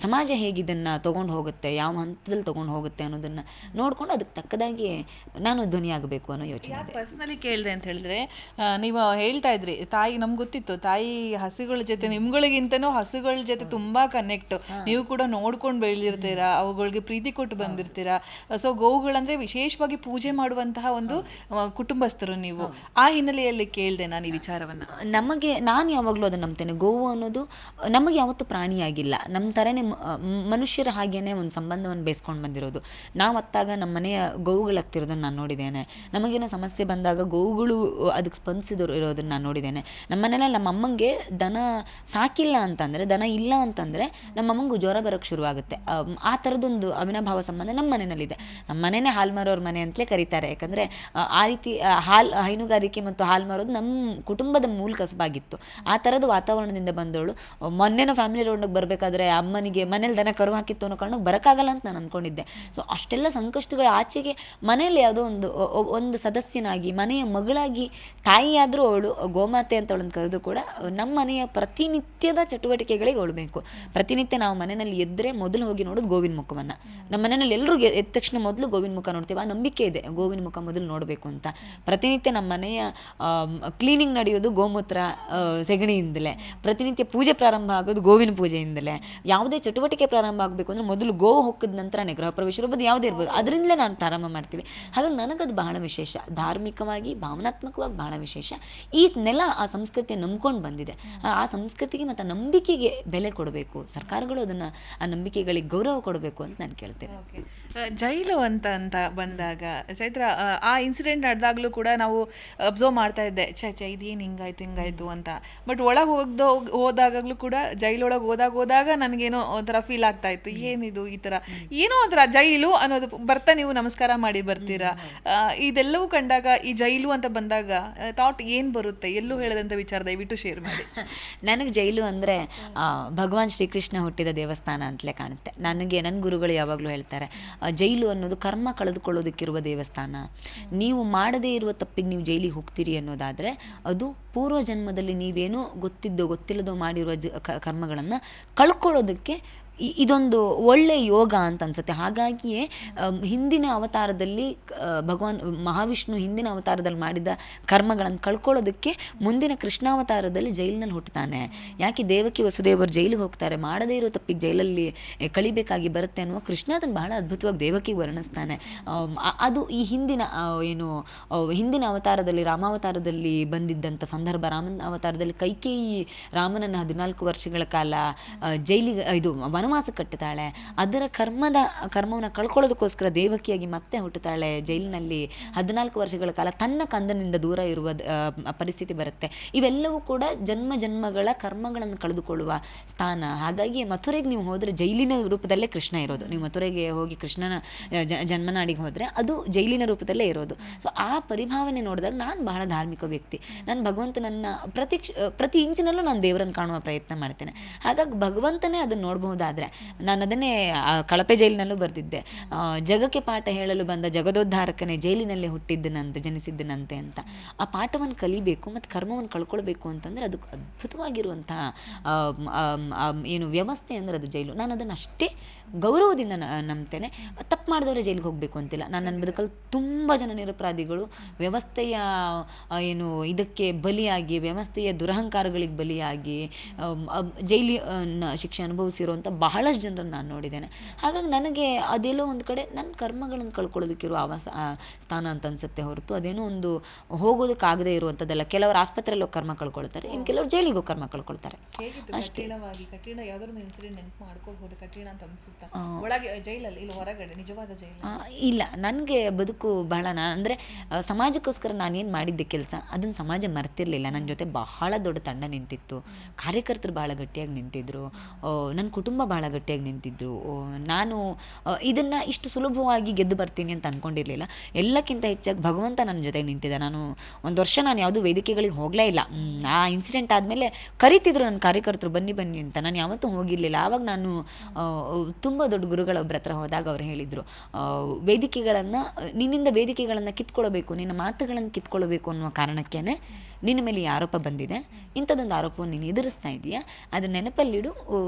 ಸಮಾಜ ಹೇಗೆ ಇದನ್ನು ತೊಗೊಂಡು ಹೋಗುತ್ತೆ, ಯಾವ ಹಂತದಲ್ಲಿ ತೊಗೊಂಡು ಹೋಗುತ್ತೆ ಅನ್ನೋದನ್ನು ನೋಡಿಕೊಂಡು ಅದಕ್ಕೆ ತಕ್ಕದಾಗಿ ನಾನು ಧ್ವನಿಯಾಗಬೇಕು ಅನ್ನೋ ಯೋಚನೆ. ಪರ್ಸ್ನಲಿ ಕೇಳಿದೆ ಅಂತ ಹೇಳಿದ್ರೆ, ನೀವು ಹೇಳ್ತಾ ಇದ್ರಿ ತಾಯಿ, ನಮ್ಗೆ ಗೊತ್ತಿತ್ತು ತಾಯಿ ಹಸುಗಳ ಜೊತೆ ನಿಮ್ಗಳಿಗಿಂತನೂ ಹಸುಗಳ ಜೊತೆ ತುಂಬಾ ಕನೆಕ್ಟ್, ನೀವು ಕೂಡ ನೋಡ್ಕೊಂಡು ಬೆಳೆದಿರ್ತೀರಾ, ಅವುಗಳಿಗೆ ಪ್ರೀತಿ ಕೊಟ್ಟು ಬಂದಿರ್ತೀರಾ. ಸೊ ಗೋವುಗಳಂದ್ರೆ ವಿಶೇಷವಾಗಿ ಪೂಜೆ ಮಾಡುವಂತಹ ಒಂದು ಕುಟುಂಬಸ್ಥರು ನೀವು. ಆ ಹಿನ್ನೆಲೆಯಲ್ಲಿ ಕೇಳಿದೆ ನಾನು ಈ ವಿಚಾರವನ್ನ. ನಾನು ಯಾವಾಗಲೂ ಅದನ್ನು ನಂಬ್ತೇನೆ. ಗೋವು ಅನ್ನೋದು ನಮಗೆ ಯಾವತ್ತೂ ಪ್ರಾಣಿಯಾಗಿಲ್ಲ, ನಮ್ಮ ಥರನೇ ಮನುಷ್ಯರ ಹಾಗೇನೆ ಒಂದು ಸಂಬಂಧವನ್ನು ಬೇಯಿಸ್ಕೊಂಡು ಬಂದಿರೋದು. ನಾವು ಅತ್ತಾಗ ನಮ್ಮ ಮನೆಯ ಗೋವುಗಳು ಹತ್ತಿರೋದನ್ನು ನಾನು ನೋಡಿದ್ದೇನೆ. ನಮಗೇನೋ ಸಮಸ್ಯೆ ಬಂದಾಗ ಗೋವುಗಳು ಅದಕ್ಕೆ ಸ್ಪಂದಿಸಿರೋದನ್ನು ನಾನು ನೋಡಿದ್ದೇನೆ. ನಮ್ಮ ಮನೇಲಿ ನಮ್ಮ ಅಮ್ಮಂಗೆ ದನ ಸಾಕಿಲ್ಲ ಅಂತಂದರೆ, ದನ ಇಲ್ಲ ಅಂತಂದರೆ ನಮ್ಮ ಅಮ್ಮಂಗೂ ಜ್ವರ ಬರೋಕ್ಕೆ ಶುರುವಾಗುತ್ತೆ. ಆ ಥರದೊಂದು ಅವಿನಾಭಾವ ಸಂಬಂಧ ನಮ್ಮ ಮನೆಯಲ್ಲಿದೆ. ನಮ್ಮ ಮನೆಯೇ ಹಾಲು ಮಾರೋರ ಮನೆ ಅಂತಲೇ ಕರೀತಾರೆ. ಯಾಕಂದರೆ ಆ ರೀತಿ ಹೈನುಗಾರಿಕೆ ಮತ್ತು ಹಾಲು ಮಾರೋದು ನಮ್ಮ ಕುಟುಂಬದ ಮೂಲ ಕಸಬಾಗಿತ್ತು. ಆ ಥರದ ವಾತಾವರಣದಿಂದ ಬಂದವಳು ಮೊನ್ನೆನೋ ಫ್ಯಾಮಿಲಿ ರೌಂಡಿಗೆ ಬರಬೇಕಾದ್ರೆ ಅಮ್ಮನಿಗೆ ಮನೇಲಿ ದನ ಕರು ಹಾಕಿತ್ತು ಅನ್ನೋ ಕಾರಣಕ್ಕೆ ಬರೋಕ್ಕಾಗಲ್ಲ ಅಂತ ನಾನು ಅಂದ್ಕೊಂಡಿದ್ದೆ. ಸೊ ಅಷ್ಟೆಲ್ಲ ಸಂಕಷ್ಟಗಳ ಆಚೆಗೆ ಮನೆಯಲ್ಲಿ ಯಾವುದೋ ಒಂದು ಸದಸ್ಯನಾಗಿ, ಮನೆಯ ಮಗಳಾಗಿ, ತಾಯಿಯಾದರೂ ಅವಳು ಗೋಮಾತೆ ಅಂತ ಅವಳನ್ನು ಕರೆದು ಕೂಡ ನಮ್ಮ ಮನೆಯ ಪ್ರತಿನಿತ್ಯದ ಚಟುವಟಿಕೆಗಳಿಗೆ ಅವಳು ಪ್ರತಿನಿತ್ಯ ನಾವು ಮನೆಯಲ್ಲಿ ಎದ್ದರೆ ಮೊದಲು ಹೋಗಿ ನೋಡೋದು ಗೋವಿನ ಮುಖವನ್ನು. ನಮ್ಮ ಮನೆಯಲ್ಲಿ ಎಲ್ಲರೂ ಎದ್ದ ತಕ್ಷಣ ಮೊದಲು ಗೋವಿನ ಮುಖ ನೋಡ್ತೀವಿ. ಆ ನಂಬಿಕೆ ಇದೆ, ಗೋವಿನ ಮುಖ ಮೊದಲು ನೋಡಬೇಕು ಅಂತ. ಪ್ರತಿನಿತ್ಯ ನಮ್ಮ ಮನೆಯ ಕ್ಲೀನಿಂಗ್ ನಡೆಯೋದು ಗೋಮೂತ್ರ ಸೆಗಣಿಯಿಂದಲೇ. ಪ್ರತಿನಿತ್ಯ ಪೂಜೆ ಪ್ರಾರಂಭ ಆಗೋದು ಗೋವಿನ ಪೂಜೆಯಿಂದಲೇ. ಯಾವುದೇ ಚಟುವಟಿಕೆ ಪ್ರಾರಂಭ ಆಗಬೇಕು ಅಂದರೆ ಮೊದಲು ಗೋವು ಹೊಕ್ಕದ ನಂತರನೇ ಗೃಹ ಪ್ರವೇಶ ಇರ್ಬೋದು, ಯಾವುದೇ ಇರ್ಬೋದು, ಅದರಿಂದಲೇ ನಾನು ಪ್ರಾರಂಭ ಮಾಡ್ತೀವಿ. ಹಾಗಾಗಿ ನನಗದು ಬಹಳ ವಿಶೇಷ, ಧಾರ್ಮಿಕವಾಗಿ ಭಾವನಾತ್ಮಕವಾಗಿ ಬಹಳ ವಿಶೇಷ. ಈ ನೆಲ ಆ ಸಂಸ್ಕೃತಿಯ ನಂಬ್ಕೊಂಡು ಬಂದಿದೆ. ಆ ಸಂಸ್ಕೃತಿಗೆ ಮತ್ತು ನಂಬಿಕೆಗೆ ಬೆಲೆ ಕೊಡಬೇಕು, ಸರ್ಕಾರಗಳು ಅದನ್ನು ಆ ನಂಬಿಕೆಗಳಿಗೆ ಗೌರವ ಕೊಡಬೇಕು ಅಂತ ನಾನು ಕೇಳ್ತೇನೆ. ಜೈಲು ಅಂತ ಬಂದಾಗ ಚೈತ್ರ, ಆ ಇನ್ಸಿಡೆಂಟ್ ನಡೆದಾಗಲೂ ಕೂಡ ನಾವು ಅಬ್ಸರ್ವ್ ಮಾಡ್ತಾ ಇದ್ದೆ, ಇದೇನು ಹಿಂಗಾಯ್ತು ಅಂತ. ಬಟ್ ಒಳಗೆ ಹೋದಾಗಲೂ ಕೂಡ ಜೈಲೊಳಗೆ ಹೋದಾಗ ನನಗೇನೋ ಒಂಥರ ಫೀಲ್ ಆಗ್ತಾ ಇತ್ತು, ಏನಿದು ಈ ಥರ ಏನೋ ಒಂಥರ ಜೈಲು ಅನ್ನೋದು. ಬರ್ತಾ ನೀವು ನಮಸ್ಕಾರ ಮಾಡಿ ಬರ್ತೀರಾ, ಇದೆಲ್ಲವೂ ಕಂಡಾಗ ಈ ಜೈಲು ಅಂತ ಬಂದಾಗ ಥಾಟ್ ಏನು ಬರುತ್ತೆ? ಎಲ್ಲೂ ಹೇಳದಂಥ ವಿಚಾರ ದಯವಿಟ್ಟು ಶೇರ್ ಮಾಡಿ. ನನಗೆ ಜೈಲು ಅಂದರೆ ಭಗವಾನ್ ಶ್ರೀಕೃಷ್ಣ ಹುಟ್ಟಿದ ದೇವಸ್ಥಾನ ಅಂತಲೇ ಕಾಣುತ್ತೆ. ನನ್ನ ಗುರುಗಳು ಯಾವಾಗಲೂ ಹೇಳ್ತಾರೆ, ಜೈಲು ಅನ್ನೋದು ಕರ್ಮ ಕಳೆದುಕೊಳ್ಳೋದಕ್ಕಿರುವ ದೇವಸ್ಥಾನ. ನೀವು ಮಾಡದೇ ಇರುವ ತಪ್ಪಿಗೆ ನೀವು ಜೈಲಿಗೆ ಹೋಗ್ತೀರಿ ಅನ್ನೋದಾದರೆ ಅದು ಪೂರ್ವ ಜನ್ಮದಲ್ಲಿ ನೀವೇನೋ ಗೊತ್ತಿಲ್ಲದೋ ಮಾಡಿರುವ ಕರ್ಮಗಳನ್ನು ಕಳ್ಕೊಳ್ಳೋದಕ್ಕೆ ಇದೊಂದು ಒಳ್ಳೆ ಯೋಗ ಅಂತ ಅನ್ಸುತ್ತೆ. ಹಾಗಾಗಿಯೇ ಹಿಂದಿನ ಅವತಾರದಲ್ಲಿ ಭಗವಾನ್ ಮಹಾವಿಷ್ಣು ಹಿಂದಿನ ಅವತಾರದಲ್ಲಿ ಮಾಡಿದ ಕರ್ಮಗಳನ್ನು ಕಳ್ಕೊಳ್ಳೋದಕ್ಕೆ ಮುಂದಿನ ಕೃಷ್ಣಾವತಾರದಲ್ಲಿ ಜೈಲಿನಲ್ಲಿ ಹುಟ್ಟುತ್ತಾನೆ. ಯಾಕೆ ದೇವಕಿ ವಸುದೇವರು ಜೈಲಿಗೆ ಹೋಗ್ತಾರೆ, ಮಾಡದೇ ಇರೋ ತಪ್ಪಿಗೆ ಜೈಲಲ್ಲಿ ಕಳಿಬೇಕಾಗಿ ಬರುತ್ತೆ ಅನ್ನುವ ಕೃಷ್ಣ ಅದನ್ನು ಬಹಳ ಅದ್ಭುತವಾಗಿ ದೇವಕಿಗೆ ವರ್ಣಿಸ್ತಾನೆ. ಅದು ಈ ಹಿಂದಿನ ಹಿಂದಿನ ಅವತಾರದಲ್ಲಿ ರಾಮಾವತಾರದಲ್ಲಿ ಬಂದಿದ್ದಂಥ ಸಂದರ್ಭ. ರಾಮನ ಅವತಾರದಲ್ಲಿ ಕೈಕೇಯಿ ರಾಮನನ್ನು 14 ವರ್ಷಗಳ ಕಾಲ ಜೈಲಿಗೆ ವನವಾಸ ಕಟ್ಟುತ್ತಾಳೆ. ಅದರ ಕರ್ಮವನ್ನು ಕಳ್ಕೊಳ್ಳೋದಕ್ಕೋಸ್ಕರ ದೇವಕಿಯಾಗಿ ಮತ್ತೆ ಹುಟ್ಟುತ್ತಾಳೆ ಜೈಲಿನಲ್ಲಿ. 14 ವರ್ಷಗಳ ಕಾಲ ತನ್ನ ಕಂದನಿಂದ ದೂರ ಇರುವ ಪರಿಸ್ಥಿತಿ ಬರುತ್ತೆ. ಇವೆಲ್ಲವೂ ಕೂಡ ಜನ್ಮಗಳ ಕರ್ಮಗಳನ್ನು ಕಳೆದುಕೊಳ್ಳುವ ಸ್ಥಾನ. ಹಾಗಾಗಿ ಮಥುರೆಗೆ ನೀವು ಹೋದರೆ ಜೈಲಿನ ರೂಪದಲ್ಲೇ ಕೃಷ್ಣ ಇರೋದು. ನೀವು ಮಥುರೆಗೆ ಹೋಗಿ ಕೃಷ್ಣನ ಜನ್ಮನಾಡಿಗೆ ಹೋದರೆ ಅದು ಜೈಲಿನ ರೂಪದಲ್ಲೇ ಇರೋದು. ಸೊ ಆ ಪರಿಭಾವನೆ ನೋಡಿದಾಗ ನಾನು ಬಹಳ ಧಾರ್ಮಿಕ ವ್ಯಕ್ತಿ. ನಾನು ಭಗವಂತನನ್ನು ಪ್ರತಿ ಇಂಚಿನಲ್ಲೂ ನಾನು ದೇವರನ್ನು ಕಾಣುವ ಪ್ರಯತ್ನ ಮಾಡ್ತೇನೆ. ಹಾಗಾಗಿ ಭಗವಂತನೇ ಅದನ್ನು ನೋಡಬಹುದಾದರೆ ನಾನು ಅದನ್ನೇ ಕಳಪೆ ಜೈಲಿನಲ್ಲೂ ಬರೆದಿದ್ದೆ. ಜಗಕ್ಕೆ ಪಾಠ ಹೇಳಲು ಬಂದ ಜಗದೋದ್ಧಾರಕನೇ ಜೈಲಿನಲ್ಲೇ ಜನಿಸಿದ್ದನಂತೆ ಅಂತ. ಆ ಪಾಠವನ್ನು ಕಲಿಬೇಕು ಮತ್ತು ಕರ್ಮವನ್ನು ಕಳ್ಕೊಳ್ಬೇಕು ಅಂತಂದರೆ ಅದು ಅದ್ಭುತವಾಗಿರುವಂತಹ ಏನು ವ್ಯವಸ್ಥೆ ಅಂದರೆ ಅದು ಜೈಲು. ನಾನು ಅದನ್ನು ಅಷ್ಟೇ ಗೌರವದಿಂದ ನಂಬ್ತೇನೆ. ತಪ್ಪು ಮಾಡಿದವರೇ ಜೈಲಿಗೆ ಹೋಗಬೇಕು ಅಂತಿಲ್ಲ. ನಾನು ನನ್ನ ಬದುಕಲ್ಲಿ ತುಂಬ ಜನ ನಿರಪರಾಧಿಗಳು ವ್ಯವಸ್ಥೆಯ ಏನು ಇದಕ್ಕೆ ಬಲಿಯಾಗಿ, ವ್ಯವಸ್ಥೆಯ ದುರಹಂಕಾರಗಳಿಗೆ ಬಲಿಯಾಗಿ ಶಿಕ್ಷೆ ಅನುಭವಿಸಿರುವಂಥ ಬಹಳಷ್ಟು ಜನರನ್ನು ನಾನು ನೋಡಿದ್ದೇನೆ. ಹಾಗಾಗಿ ನನಗೆ ಅದೆಲ್ಲೋ ಒಂದು ಕಡೆ ನನ್ನ ಕರ್ಮಗಳನ್ನು ಕಳ್ಕೊಳ್ಳೋದಕ್ಕಿರೋ ಸ್ಥಾನ ಅಂತ ಅನಿಸುತ್ತೆ ಹೊರತು ಅದೇನೋ ಒಂದು ಹೋಗೋದಕ್ಕಾಗದೇ ಇರುವಂಥದ್ದಲ್ಲ. ಕೆಲವರು ಆಸ್ಪತ್ರೆಯಲ್ಲಿ ಹೋಗಿ ಕರ್ಮ ಕಳ್ಕೊಳ್ತಾರೆ, ಇನ್ನು ಕೆಲವರು ಜೈಲಿಗೆ ಹೋಗಿ ಕರ್ಮ ಕಳ್ಕೊಳ್ತಾರೆ ಅಷ್ಟೇ. ಕಠಿಣ ಯಾವ್ದಾದ್ರು ಇನ್ಸಿಡೆಂಟ್ ನೆನಪು ಮಾಡ್ಕೋಬಹುದು ಕಠಿಣ ಅಂತ ಅನ್ಸುತ್ತಾ? ಒಳಗೆ ಜೈಲಲ್ಲಿ ಇಲ್ಲ ಹೊರಗಡೆ ನಿಜವಾದ ಜೈಲು? ಇಲ್ಲ, ನನಗೆ ಬದುಕು ಬಹಳ ಅಂದರೆ ಸಮಾಜಕ್ಕೋಸ್ಕರ ನಾನೇನು ಮಾಡಿದ್ದೆ ಕೆಲಸ ಅದನ್ನು ಸಮಾಜ ಮರ್ತಿರಲಿಲ್ಲ. ನನ್ನ ಜೊತೆ ಬಹಳ ದೊಡ್ಡ ತಂಡ ನಿಂತಿತ್ತು. ಕಾರ್ಯಕರ್ತರು ಭಾಳ ಗಟ್ಟಿಯಾಗಿ ನಿಂತಿದ್ದರು. ನನ್ನ ಕುಟುಂಬ ಭಾಳ ಗಟ್ಟಿಯಾಗಿ ನಿಂತಿದ್ದರು. ನಾನು ಇದನ್ನು ಇಷ್ಟು ಸುಲಭವಾಗಿ ಗೆದ್ದು ಬರ್ತೀನಿ ಅಂತ ಅಂದ್ಕೊಂಡಿರಲಿಲ್ಲ. ಎಲ್ಲಕ್ಕಿಂತ ಹೆಚ್ಚಾಗಿ ಭಗವಂತ ನನ್ನ ಜೊತೆಗೆ ನಿಂತಿದ್ದ. ನಾನು ಒಂದು ವರ್ಷ ನಾನು ಯಾವುದೂ ವೇದಿಕೆಗಳಿಗೆ ಹೋಗಲೇ ಇಲ್ಲ. ಆ ಇನ್ಸಿಡೆಂಟ್ ಆದಮೇಲೆ ಕರಿತಿದ್ರು ನನ್ನ ಕಾರ್ಯಕರ್ತರು ಬನ್ನಿ ಬನ್ನಿ ಅಂತ. ನಾನು ಯಾವತ್ತೂ ಹೋಗಿರಲಿಲ್ಲ. ಆವಾಗ ನಾನು ತುಂಬ ದೊಡ್ಡ ಗುರುಗಳೊಬ್ಬರ ಹತ್ರ ಹೋದಾಗ ಅವ್ರು ಹೇಳಿದರು, ನಿನ್ನಿಂದ ವೇದಿಕೆಗಳನ್ನು ಕಿತ್ಕೊಳ್ಬೇಕು, ನಿನ್ನ ಮಾತುಗಳನ್ನು ಕಿತ್ಕೊಳ್ಬೇಕು ಅನ್ನುವ ಕಾರಣಕ್ಕೇ ನಿನ್ನ ಮೇಲೆ ಈ ಆರೋಪ ಬಂದಿದೆ. ಇಂಥದ್ದೊಂದು ಆರೋಪವನ್ನು ನೀನು ಎದುರಿಸ್ತಾ ಇದೆಯಾ, ಅದನ್ನ ನೆನಪಲ್ಲಿಡು.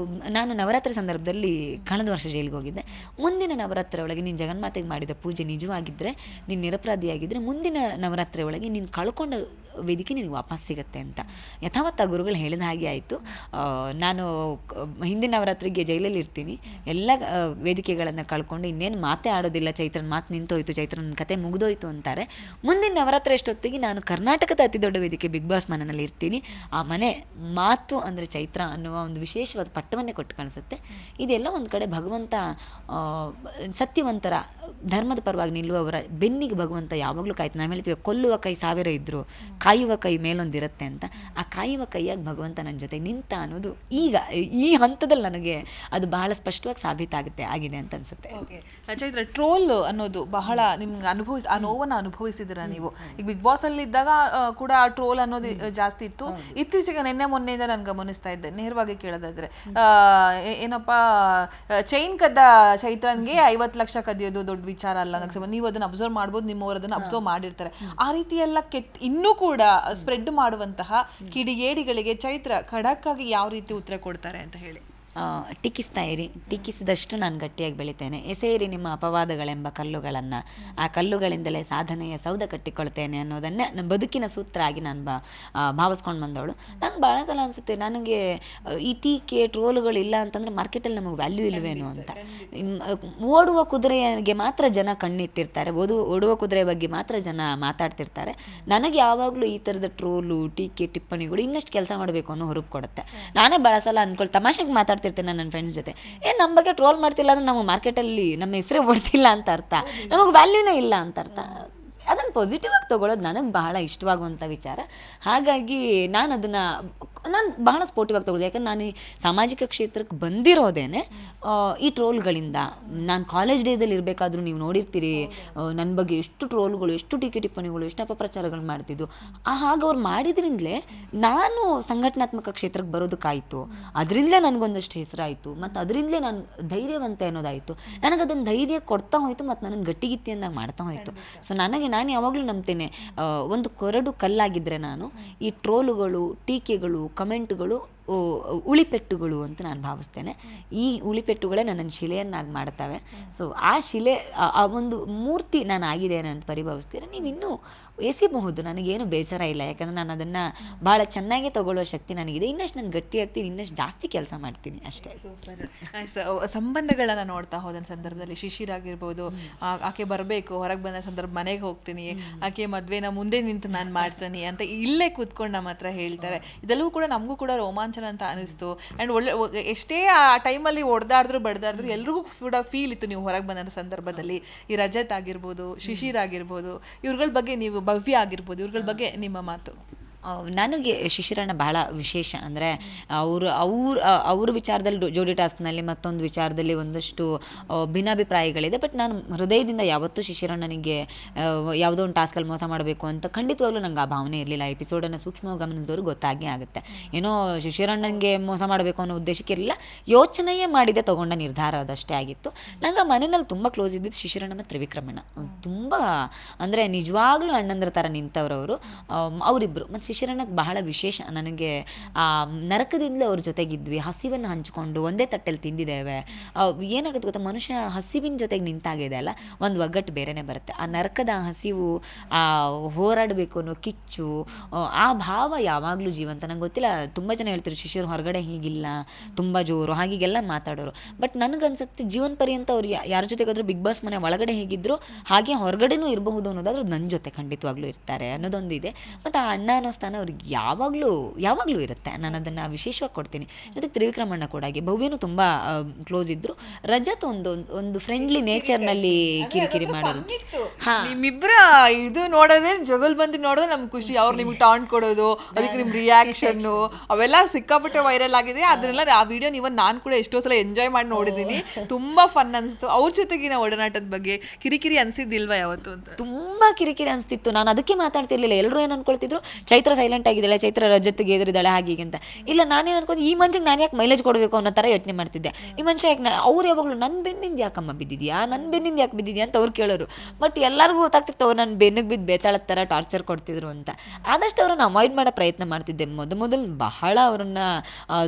ನಾನು ನವರಾತ್ರಿ ಸಂದರ್ಭದಲ್ಲಿ ಕಳೆದ ವರ್ಷ ಜೈಲಿಗೆ ಹೋಗಿದ್ದೆ. ಮುಂದಿನ ನವರಾತ್ರಿ ಒಳಗೆ ನೀನು ಜಗನ್ಮಾತೆಗೆ ಮಾಡಿದ ಪೂಜೆ ನಿಜವಾಗಿದ್ದರೆ, ನೀನು ನಿರಪರಾಧಿಯಾಗಿದ್ದರೆ, ಮುಂದಿನ ನವರಾತ್ರಿ ಒಳಗೆ ನೀನು ಕಳ್ಕೊಂಡ ವೇದಿಕೆ ನಿನಗೆ ವಾಪಸ್ ಸಿಗುತ್ತೆ ಅಂತ ಯಥಾವತ್ತ ಗುರುಗಳು ಹೇಳಿದ ಹಾಗೆ ಆಯಿತು. ನಾನು ಹಿಂದಿನ ನವರಾತ್ರಿಗೆ ಜೈಲಲ್ಲಿ ಇರ್ತೀನಿ. ಎಲ್ಲ ವೇದಿಕೆಗಳನ್ನು ಕಳ್ಕೊಂಡು ಇನ್ನೇನು ಮಾತೇ ಆಡೋದಿಲ್ಲ. ಚೈತ್ರನ ಮಾತು ನಿಂತೋಯ್ತು, ಚೈತ್ರನ ಕತೆ ಮುಗಿದೋಯ್ತು ಅಂತಾರೆ. ಮುಂದಿನ ನವರಾತ್ರಿ ಅಷ್ಟೊತ್ತಿಗೆ ನಾನು ಕರ್ನಾಟಕದ ಅತಿ ದೊಡ್ಡ ವೇದಿಕೆ ಬಿಗ್ ಬಾಸ್ ಮನೆಯಲ್ಲಿ ಇರ್ತೀನಿ. ಆ ಮನೆ ಮಾತು ಅಂದರೆ ಚೈತ್ರ ಅನ್ನುವ ಒಂದು ವಿಶೇಷವಾದ ಪಟ್ಟವನ್ನೇ ಕೊಟ್ಟು ಕಾಣಿಸುತ್ತೆ. ಇದೆಲ್ಲ ಒಂದು ಕಡೆ ಭಗವಂತ ಸತ್ಯವಂತರ ಧರ್ಮದ ಪರವಾಗಿ ನಿಲ್ಲುವವರ ಬೆನ್ನಿಗೆ ಭಗವಂತ ಯಾವಾಗಲೂ ಕಾಯ್ತು. ನಾವು ಹೇಳ್ತೀವಿ ಕೊಲ್ಲುವ ಕೈ 1000 ಇದ್ದರು ಕಾಯುವ ಕೈ ಮೇಲೊಂದಿರುತ್ತೆ ಅಂತ. ಆ ಕಾಯುವ ಕೈಯಾಗಿ ಭಗವಂತ ನನ್ನ ಜೊತೆ ನಿಂತ ಅನ್ನೋದು ಈಗ ಈ ಹಂತದಲ್ಲಿ ನನಗೆ ಅದು ಬಹಳ ಸ್ಪಷ್ಟವಾಗಿ ಆಗಿದೆ ಅಂತ ಅನ್ಸುತ್ತೆ. ಚೈತ್ರ, ಟ್ರೋಲ್ ಅನ್ನೋದು ಬಹಳ ನಿಮ್ಗೆ ಆ ನೋವನ್ನು ಅನುಭವಿಸಿದಿರ ನೀವು. ಈಗ ಬಿಗ್ ಬಾಸ್ ಅಲ್ಲಿ ಇದ್ದಾಗ ಕೂಡ ಆ ಟ್ರೋಲ್ ಅನ್ನೋದು ಜಾಸ್ತಿ ಇತ್ತು. ಇತ್ತೀಚೆಗೆ ನಿನ್ನೆ ಮೊನ್ನೆಯಿಂದ ನಾನು ಗಮನಿಸ್ತಾ ಇದ್ದೆ. ನೇರವಾಗಿ ಕೇಳೋದಾದ್ರೆ ಏನಪ್ಪ, ಚೈನ್ ಕದ್ದ ಚೈತ್ರನ್ಗೆ 50 ಲಕ್ಷ ಕದಿಯೋದು ದೊಡ್ಡ ವಿಚಾರ ಅಲ್ಲ. ನೀವು ಅದನ್ನ ಅಬ್ಸರ್ವ್ ಮಾಡ್ಬೋದು, ನಿಮ್ಮವರು ಅದನ್ನ ಅಬ್ಸರ್ವ್ ಮಾಡಿರ್ತಾರೆ. ಆ ರೀತಿ ಎಲ್ಲ ಇನ್ನೂ ಕೂಡ ಸ್ಪ್ರೆಡ್ ಮಾಡುವಂತಹ ಕಿಡಿಗೇಡಿಗಳಿಗೆ ಚೈತ್ರ ಖಡಕ್ ಆಗಿ ಯಾವ ರೀತಿ ಉತ್ತರ ಕೊಡ್ತಾರೆ ಅಂತ ಹೇಳಿ? ಟೀಕಿಸ್ತಾ ಇರಿ, ಟೀಕಿಸಿದಷ್ಟು ನಾನು ಗಟ್ಟಿಯಾಗಿ ಬೆಳಿತೇನೆ. ಎಸೆಯಿರಿ ನಿಮ್ಮ ಅಪವಾದಗಳೆಂಬ ಕಲ್ಲುಗಳನ್ನು, ಆ ಕಲ್ಲುಗಳಿಂದಲೇ ಸಾಧನೆಯ ಸೌಧ ಕಟ್ಟಿಕೊಳ್ತೇನೆ ಅನ್ನೋದನ್ನೇ ನನ್ನ ಬದುಕಿನ ಸೂತ್ರ ಆಗಿ ನಾನು ಭಾವಿಸ್ಕೊಂಡು ಬಂದವಳು. ನಂಗೆ ಭಾಳ ಸಲ ಅನಿಸುತ್ತೆ, ನನಗೆ ಈ ಟೀಕೆ ಟ್ರೋಲುಗಳಿಲ್ಲ ಅಂತಂದರೆ ಮಾರ್ಕೆಟಲ್ಲಿ ನಮಗೆ ವ್ಯಾಲ್ಯೂ ಇಲ್ಲವೇನು ಅಂತ. ಓಡುವ ಕುದುರೆಗೆ ಮಾತ್ರ ಜನ ಕಣ್ಣಿಟ್ಟಿರ್ತಾರೆ, ಓಡುವ ಕುದುರೆ ಬಗ್ಗೆ ಮಾತ್ರ ಜನ ಮಾತಾಡ್ತಿರ್ತಾರೆ. ನನಗೆ ಯಾವಾಗಲೂ ಈ ಥರದ ಟ್ರೋಲು, ಟೀಕೆ, ಟಿಪ್ಪಣಿಗಳು ಇನ್ನಷ್ಟು ಕೆಲಸ ಮಾಡಬೇಕು ಅನ್ನೋ ಹುರುಪು ಕೊಡುತ್ತೆ. ನಾನೇ ಭಾಳ ಸಲ ಅಂದ್ಕೊಳ್ಳಿ ತಮಾಷೆಗೆ ಮಾತಾಡ್ತಿರ್ತೀನಿ ನನ್ನ ಫ್ರೆಂಡ್ಸ್ ಜೊತೆ. ನಮ್ಮ ಬಗ್ಗೆ ಟ್ರೋಲ್ ಮಾಡ್ತಿಲ್ಲ ಅಂದರೆ ನಮಗೆ ಮಾರ್ಕೆಟಲ್ಲಿ ನಮ್ಮ ಹೆಸರೇ ಓಡ್ತಿಲ್ಲ ಅಂತ ಅರ್ಥ, ನಮಗೆ ವ್ಯಾಲ್ಯೂನೇ ಇಲ್ಲ ಅಂತ ಅರ್ಥ. ಅದನ್ನು ಪಾಸಿಟಿವ್ ಆಗಿ ತೊಗೊಳೋದು ನನಗೆ ಬಹಳ ಇಷ್ಟವಾಗುವಂಥ ವಿಚಾರ. ಹಾಗಾಗಿ ನಾನು ಬಹಳ ಸ್ಪೋರ್ಟಿವ್ ಆಗಿ ತೊಗೊಳ್ಳೋದು. ಯಾಕಂದ್ರೆ ನಾನು ಈ ಸಾಮಾಜಿಕ ಕ್ಷೇತ್ರಕ್ಕೆ ಬಂದಿರೋದೇನೆ ಈ ಟ್ರೋಲ್ಗಳಿಂದ. ನಾನು ಕಾಲೇಜ್ ಡೇಸಲ್ಲಿ ಇರಬೇಕಾದ್ರೂ ನೀವು ನೋಡಿರ್ತೀರಿ ನನ್ನ ಬಗ್ಗೆ ಎಷ್ಟು ಟ್ರೋಲ್ಗಳು, ಎಷ್ಟು ಟೀಕೆ ಟಿಪ್ಪಣಿಗಳು, ಎಷ್ಟು ಅಪಪ್ರಚಾರಗಳು ಮಾಡ್ತಿದ್ದು. ಹಾಗೆ ಅವ್ರು ಮಾಡಿದ್ರಿಂದಲೇ ನಾನು ಸಂಘಟನಾತ್ಮಕ ಕ್ಷೇತ್ರಕ್ಕೆ ಬರೋದಕ್ಕಾಯಿತು. ಅದರಿಂದಲೇ ನನಗೊಂದಷ್ಟು ಹೆಸರಾಯಿತು ಮತ್ತು ಅದರಿಂದಲೇ ನಾನು ಧೈರ್ಯವಂತೆ ಅನ್ನೋದಾಯಿತು. ನನಗದನ್ನು ಧೈರ್ಯ ಕೊಡ್ತಾ ಹೋಯಿತು ಮತ್ತು ನನ್ನನ್ನು ಗಟ್ಟಿಗಿತ್ತಿಯನ್ನಾಗಿ ಮಾಡ್ತಾ ಹೋಯಿತು. ಸೊ ನಾನು ಯಾವಾಗಲೂ ನಂಬ್ತೇನೆ, ಒಂದು ಕೊರಡು ಕಲ್ಲಾಗಿದ್ದರೆ ನಾನು ಈ ಟ್ರೋಲುಗಳು, ಟೀಕೆಗಳು, ಕಮೆಂಟ್ಗಳು ಉಳಿಪೆಟ್ಟುಗಳು ಅಂತ ನಾನು ಭಾವಿಸ್ತೇನೆ. ಈ ಉಳಿಪೆಟ್ಟುಗಳೇ ನನ್ನನ್ನು ಶಿಲೆಯನ್ನಾಗಿ ಮಾಡ್ತವೆ. ಸೊ ಆ ಶಿಲೆ ಆ ಒಂದು ಮೂರ್ತಿ ನಾನು ಆಗಿದ್ದೇನೆ ಅಂತ ಪರಿಭಾವಿಸ್ತೀರ, ನೀವು ಇನ್ನೂ ಎಸಿಬಹುದು, ನನಗೇನು ಬೇಸರ ಇಲ್ಲ. ಯಾಕಂದರೆ ನಾನು ಅದನ್ನು ಭಾಳ ಚೆನ್ನಾಗೇ ತಗೊಳ್ಳೋ ಶಕ್ತಿ ನನಗಿದೆ. ಇನ್ನಷ್ಟು ನಾನು ಗಟ್ಟಿ ಆಗ್ತೀನಿ, ಇನ್ನಷ್ಟು ಜಾಸ್ತಿ ಕೆಲಸ ಮಾಡ್ತೀನಿ ಅಷ್ಟೇ. ಸೂಪರ್. ಸಂಬಂಧಗಳನ್ನು ನೋಡ್ತಾ ಹೋದ ಸಂದರ್ಭದಲ್ಲಿ ಶಿಶಿರ್ ಆಗಿರ್ಬೋದು, ಆಕೆ ಬರಬೇಕು, ಹೊರಗೆ ಬಂದ ಸಂದರ್ಭ ಮನೆಗೆ ಹೋಗ್ತೀನಿ, ಆಕೆ ಮದುವೆನ ಮುಂದೆ ನಿಂತು ನಾನು ಮಾಡ್ತೀನಿ ಅಂತ ಇಲ್ಲೇ ಕೂತ್ಕೊಂಡು ನಮ್ಮ ಹತ್ರ ಹೇಳ್ತಾರೆ. ಇದೆಲ್ಲವೂ ಕೂಡ ನಮಗೂ ಕೂಡ ರೋಮಾಂಚನ ಅಂತ ಅನಿಸ್ತು. ಆ್ಯಂಡ್ ಎಷ್ಟೇ ಆ ಟೈಮಲ್ಲಿ ಹೊಡೆದಾಡಿದ್ರು ಬಡ್ದಾಡಿದ್ರು ಎಲ್ರಿಗೂ ಕೂಡ ಫೀಲ್ ಇತ್ತು. ನೀವು ಹೊರಗೆ ಬಂದಂಥ ಸಂದರ್ಭದಲ್ಲಿ ಈ ರಜತ್ ಆಗಿರ್ಬೋದು, ಶಿಶಿರ್ ಆಗಿರ್ಬೋದು, ಇವ್ರಗಳ ಬಗ್ಗೆ, ನೀವು ಭವ್ಯ ಆಗಿರ್ಬೋದು, ಇವ್ರಗಳ ಬಗ್ಗೆ ನಿಮ್ಮ ಮಾತು. ನನಗೆ ಶಿಶಿರಣ್ಣ ಬಹಳ ವಿಶೇಷ. ಅಂದರೆ ಅವ್ರ ವಿಚಾರದಲ್ಲಿ ಜೋಡಿ ಟಾಸ್ಕ್ನಲ್ಲಿ ಮತ್ತೊಂದು ವಿಚಾರದಲ್ಲಿ ಒಂದಷ್ಟು ಭಿನ್ನಾಭಿಪ್ರಾಯಗಳಿದೆ. ಬಟ್ ನಾನು ಹೃದಯದಿಂದ ಯಾವತ್ತೂ ಶಿಶಿರಣ್ಣನಿಗೆ ಯಾವುದೋ ಒಂದು ಟಾಸ್ಕಲ್ಲಿ ಮೋಸ ಮಾಡಬೇಕು ಅಂತ ಖಂಡಿತವಾಗ್ಲೂ ನಂಗೆ ಆ ಭಾವನೆ ಇರಲಿಲ್ಲ. ಎಪಿಸೋಡನ್ನು ಸೂಕ್ಷ್ಮವಾಗಿ ಗಮನಿಸಿದವರು ಗೊತ್ತಾಗೇ ಆಗುತ್ತೆ. ಏನೋ ಶಿಶಿರಣ್ಣನಿಗೆ ಮೋಸ ಮಾಡಬೇಕು ಅನ್ನೋ ಉದ್ದೇಶಕ್ಕೆ ಇರಲಿಲ್ಲ, ಯೋಚನೆಯೇ ಮಾಡಿದೆ ತಗೊಂಡ ನಿರ್ಧಾರ ಅದಷ್ಟೇ ಆಗಿತ್ತು. ನಂಗೆ ಮನೆಯಲ್ಲಿ ತುಂಬ ಕ್ಲೋಸ್ ಇದ್ದಿದ್ದು ಶಿಶಿರಣ್ಣ ಮತ್ತು ತ್ರಿವಿಕ್ರಮಣ್ಣ. ತುಂಬ ಅಂದರೆ ನಿಜವಾಗ್ಲೂ ಅಣ್ಣಂದ್ರ ಥರ ನಿಂತವ್ರವರು ಅವರಿಬ್ಬರು. ಮತ್ತು ಶಿಶಿರಣ್ಣಕ್ಕೆ ಬಹಳ ವಿಶೇಷ. ನನಗೆ ನರಕದಿಂದಲೇ ಅವ್ರ ಜೊತೆಗಿದ್ವಿ, ಹಸಿವನ್ನು ಹಂಚಿಕೊಂಡು ಒಂದೇ ತಟ್ಟೆಲ್ಲಿ ತಿಂದಿದ್ದೇವೆ. ಏನಾಗುತ್ತೆ ಗೊತ್ತಾ, ಮನುಷ್ಯ ಹಸಿವಿನ ಜೊತೆಗೆ ನಿಂತಾಗಿದೆ ಅಲ್ಲ, ಒಂದು ಒಗ್ಗಟ್ಟು ಬೇರೆನೇ ಬರುತ್ತೆ. ಆ ನರಕದ ಹಸಿವು, ಆ ಹೋರಾಡಬೇಕು ಅನ್ನೋ ಕಿಚ್ಚು, ಆ ಭಾವ ಯಾವಾಗಲೂ ಜೀವಂತ. ನಂಗೆ ಗೊತ್ತಿಲ್ಲ, ತುಂಬ ಜನ ಹೇಳ್ತಾರೆ ಶಿಶಿರ್ ಹೊರಗಡೆ ಹೀಗಿಲ್ಲ, ತುಂಬ ಜೋರು ಹಾಗೀಗೆಲ್ಲ ಮಾತಾಡೋರು. ಬಟ್ ನನಗನ್ಸುತ್ತೆ ಜೀವನ ಪರ್ಯಂತ ಅವ್ರು ಯಾರ ಜೊತೆಗಾದ್ರೂ ಬಿಗ್ ಬಾಸ್ ಮನೆ ಒಳಗಡೆ ಹೇಗಿದ್ರು ಹಾಗೆ ಹೊರಗಡೆನೂ ಇರಬಹುದು ಅನ್ನೋದಾದ್ರೂ ನನ್ನ ಜೊತೆ ಖಂಡಿತವಾಗ್ಲೂ ಇರ್ತಾರೆ ಅನ್ನೋದೊಂದಿದೆ. ಮತ್ತು ಆ ಅಣ್ಣ ಅನ್ನೋ ಸ್ಥಾನ ಅವ್ರಿಗೆ ಯಾವಾಗಲೂ ಇರುತ್ತೆ. ನಾನು ಅದನ್ನು ವಿಶೇಷವಾಗಿ ಕೊಡ್ತೀನಿ. ಜೊತೆಗೆ ತ್ರಿವಿಕ್ರಮಣ್ಣ ಕೂಡ ಹಾಗೆ. ಭವ್ಯನೂ ತುಂಬ ಕ್ಲೋಸ್ ಇದ್ದರು. ರಜತ್ ಒಂದು ಫ್ರೆಂಡ್ಲಿ ನೇಚರ್ನಲ್ಲಿ ಕಿರಿಕಿರಿ ಮಾಡೋದು. ನಿಮ್ಮಿಬ್ಬರ ಇದು ನೋಡೋದೇ ಜಗಲ್ಬಂದಿ ನೋಡೋದು ನಮ್ಗೆ ಖುಷಿ. ಅವ್ರು ನಿಮ್ಗೆ ಟಾಂಟ್ ಕೊಡೋದು, ಅದಕ್ಕೆ ನಿಮ್ಮ ರಿಯಾಕ್ಷನ್ನು ಅವೆಲ್ಲ ಸಿಕ್ಕಾಪಟ್ಟೆ ವೈರಲ್ ಆಗಿದೆ. ಅದನ್ನೆಲ್ಲ ಆ ವಿಡಿಯೋ ನಾನು ಕೂಡ ಎಷ್ಟೋ ಸಲ ಎಂಜಾಯ್ ಮಾಡಿ ನೋಡಿದ್ದೀನಿ. ತುಂಬ ಫನ್ ಅನಿಸ್ತು. ಅವ್ರ ಜೊತೆಗಿನ ಒಡನಾಟದ ಬಗ್ಗೆ ಕಿರಿಕಿರಿ ಅನಿಸಿದ್ದಿಲ್ವಾ ಯಾವತ್ತು ಅಂತ? ತುಂಬ ಕಿರಿಕಿರಿ ಅನಿಸ್ತಿತ್ತು. ನಾನು ಅದಕ್ಕೆ ಮಾತಾಡ್ತಿರ್ಲಿಲ್ಲ. ಎಲ್ಲರೂ ಏನು ಅನ್ಕೊಳ್ತಿದ್ರು, ಚೈತ್ರ ಸೈಲೆಂಟ್ ಆಗಿದ್ದಾಳೆ, ಚೈತ್ರ ರಜತ್ಗೆ ಎದುರಿದ್ದಾಳೆ ಹಾಗೆ ಅಂತ. ಇಲ್ಲ, ನಾನೇನು ಅನ್ಕೊಂಡು ಈ ಮನುಷ್ಯಗೆ ನಾನು ಯಾಕೆ ಮೈಲೇಜ್ ಕೊಡಬೇಕು ಅನ್ನೋ ಥರ ಯೋಚನೆ ಮಾಡ್ತಿದ್ದೆ. ಈ ಮನುಷ್ಯ ಯಾಕೆ ಅವ್ರು ಯಾವಾಗಲೂ ನನ್ನ ಬೆನ್ನಿಂದ ಯಾಕಮ್ಮ ಬಿದ್ದಿದ್ಯಾ, ನನ್ನ ಬೆನ್ನಿಂದ ಯಾಕೆ ಬಿದ್ದಿದ್ಯಾ ಅಂತ ಅವ್ರು ಕೇಳೋರು. ಬಟ್ ಎಲ್ಲರಿಗೂ ಗೊತ್ತಾಗ್ತಿತ್ತು ಅವ್ರು ನನ್ನ ಬೆನ್ನಿಗೆ ಬಿದ್ದು ಬೇತಾಳದ ಥರ ಟಾರ್ಚರ್ ಕೊಡ್ತಿದ್ರು ಅಂತ. ಆದಷ್ಟು ಅವ್ರನ್ನ ಅವಾಯ್ಡ್ ಮಾಡೋ ಪ್ರಯತ್ನ ಮಾಡ್ತಿದ್ದೆ. ಮೊದಲು ಬಹಳ ಅವ್ರನ್ನ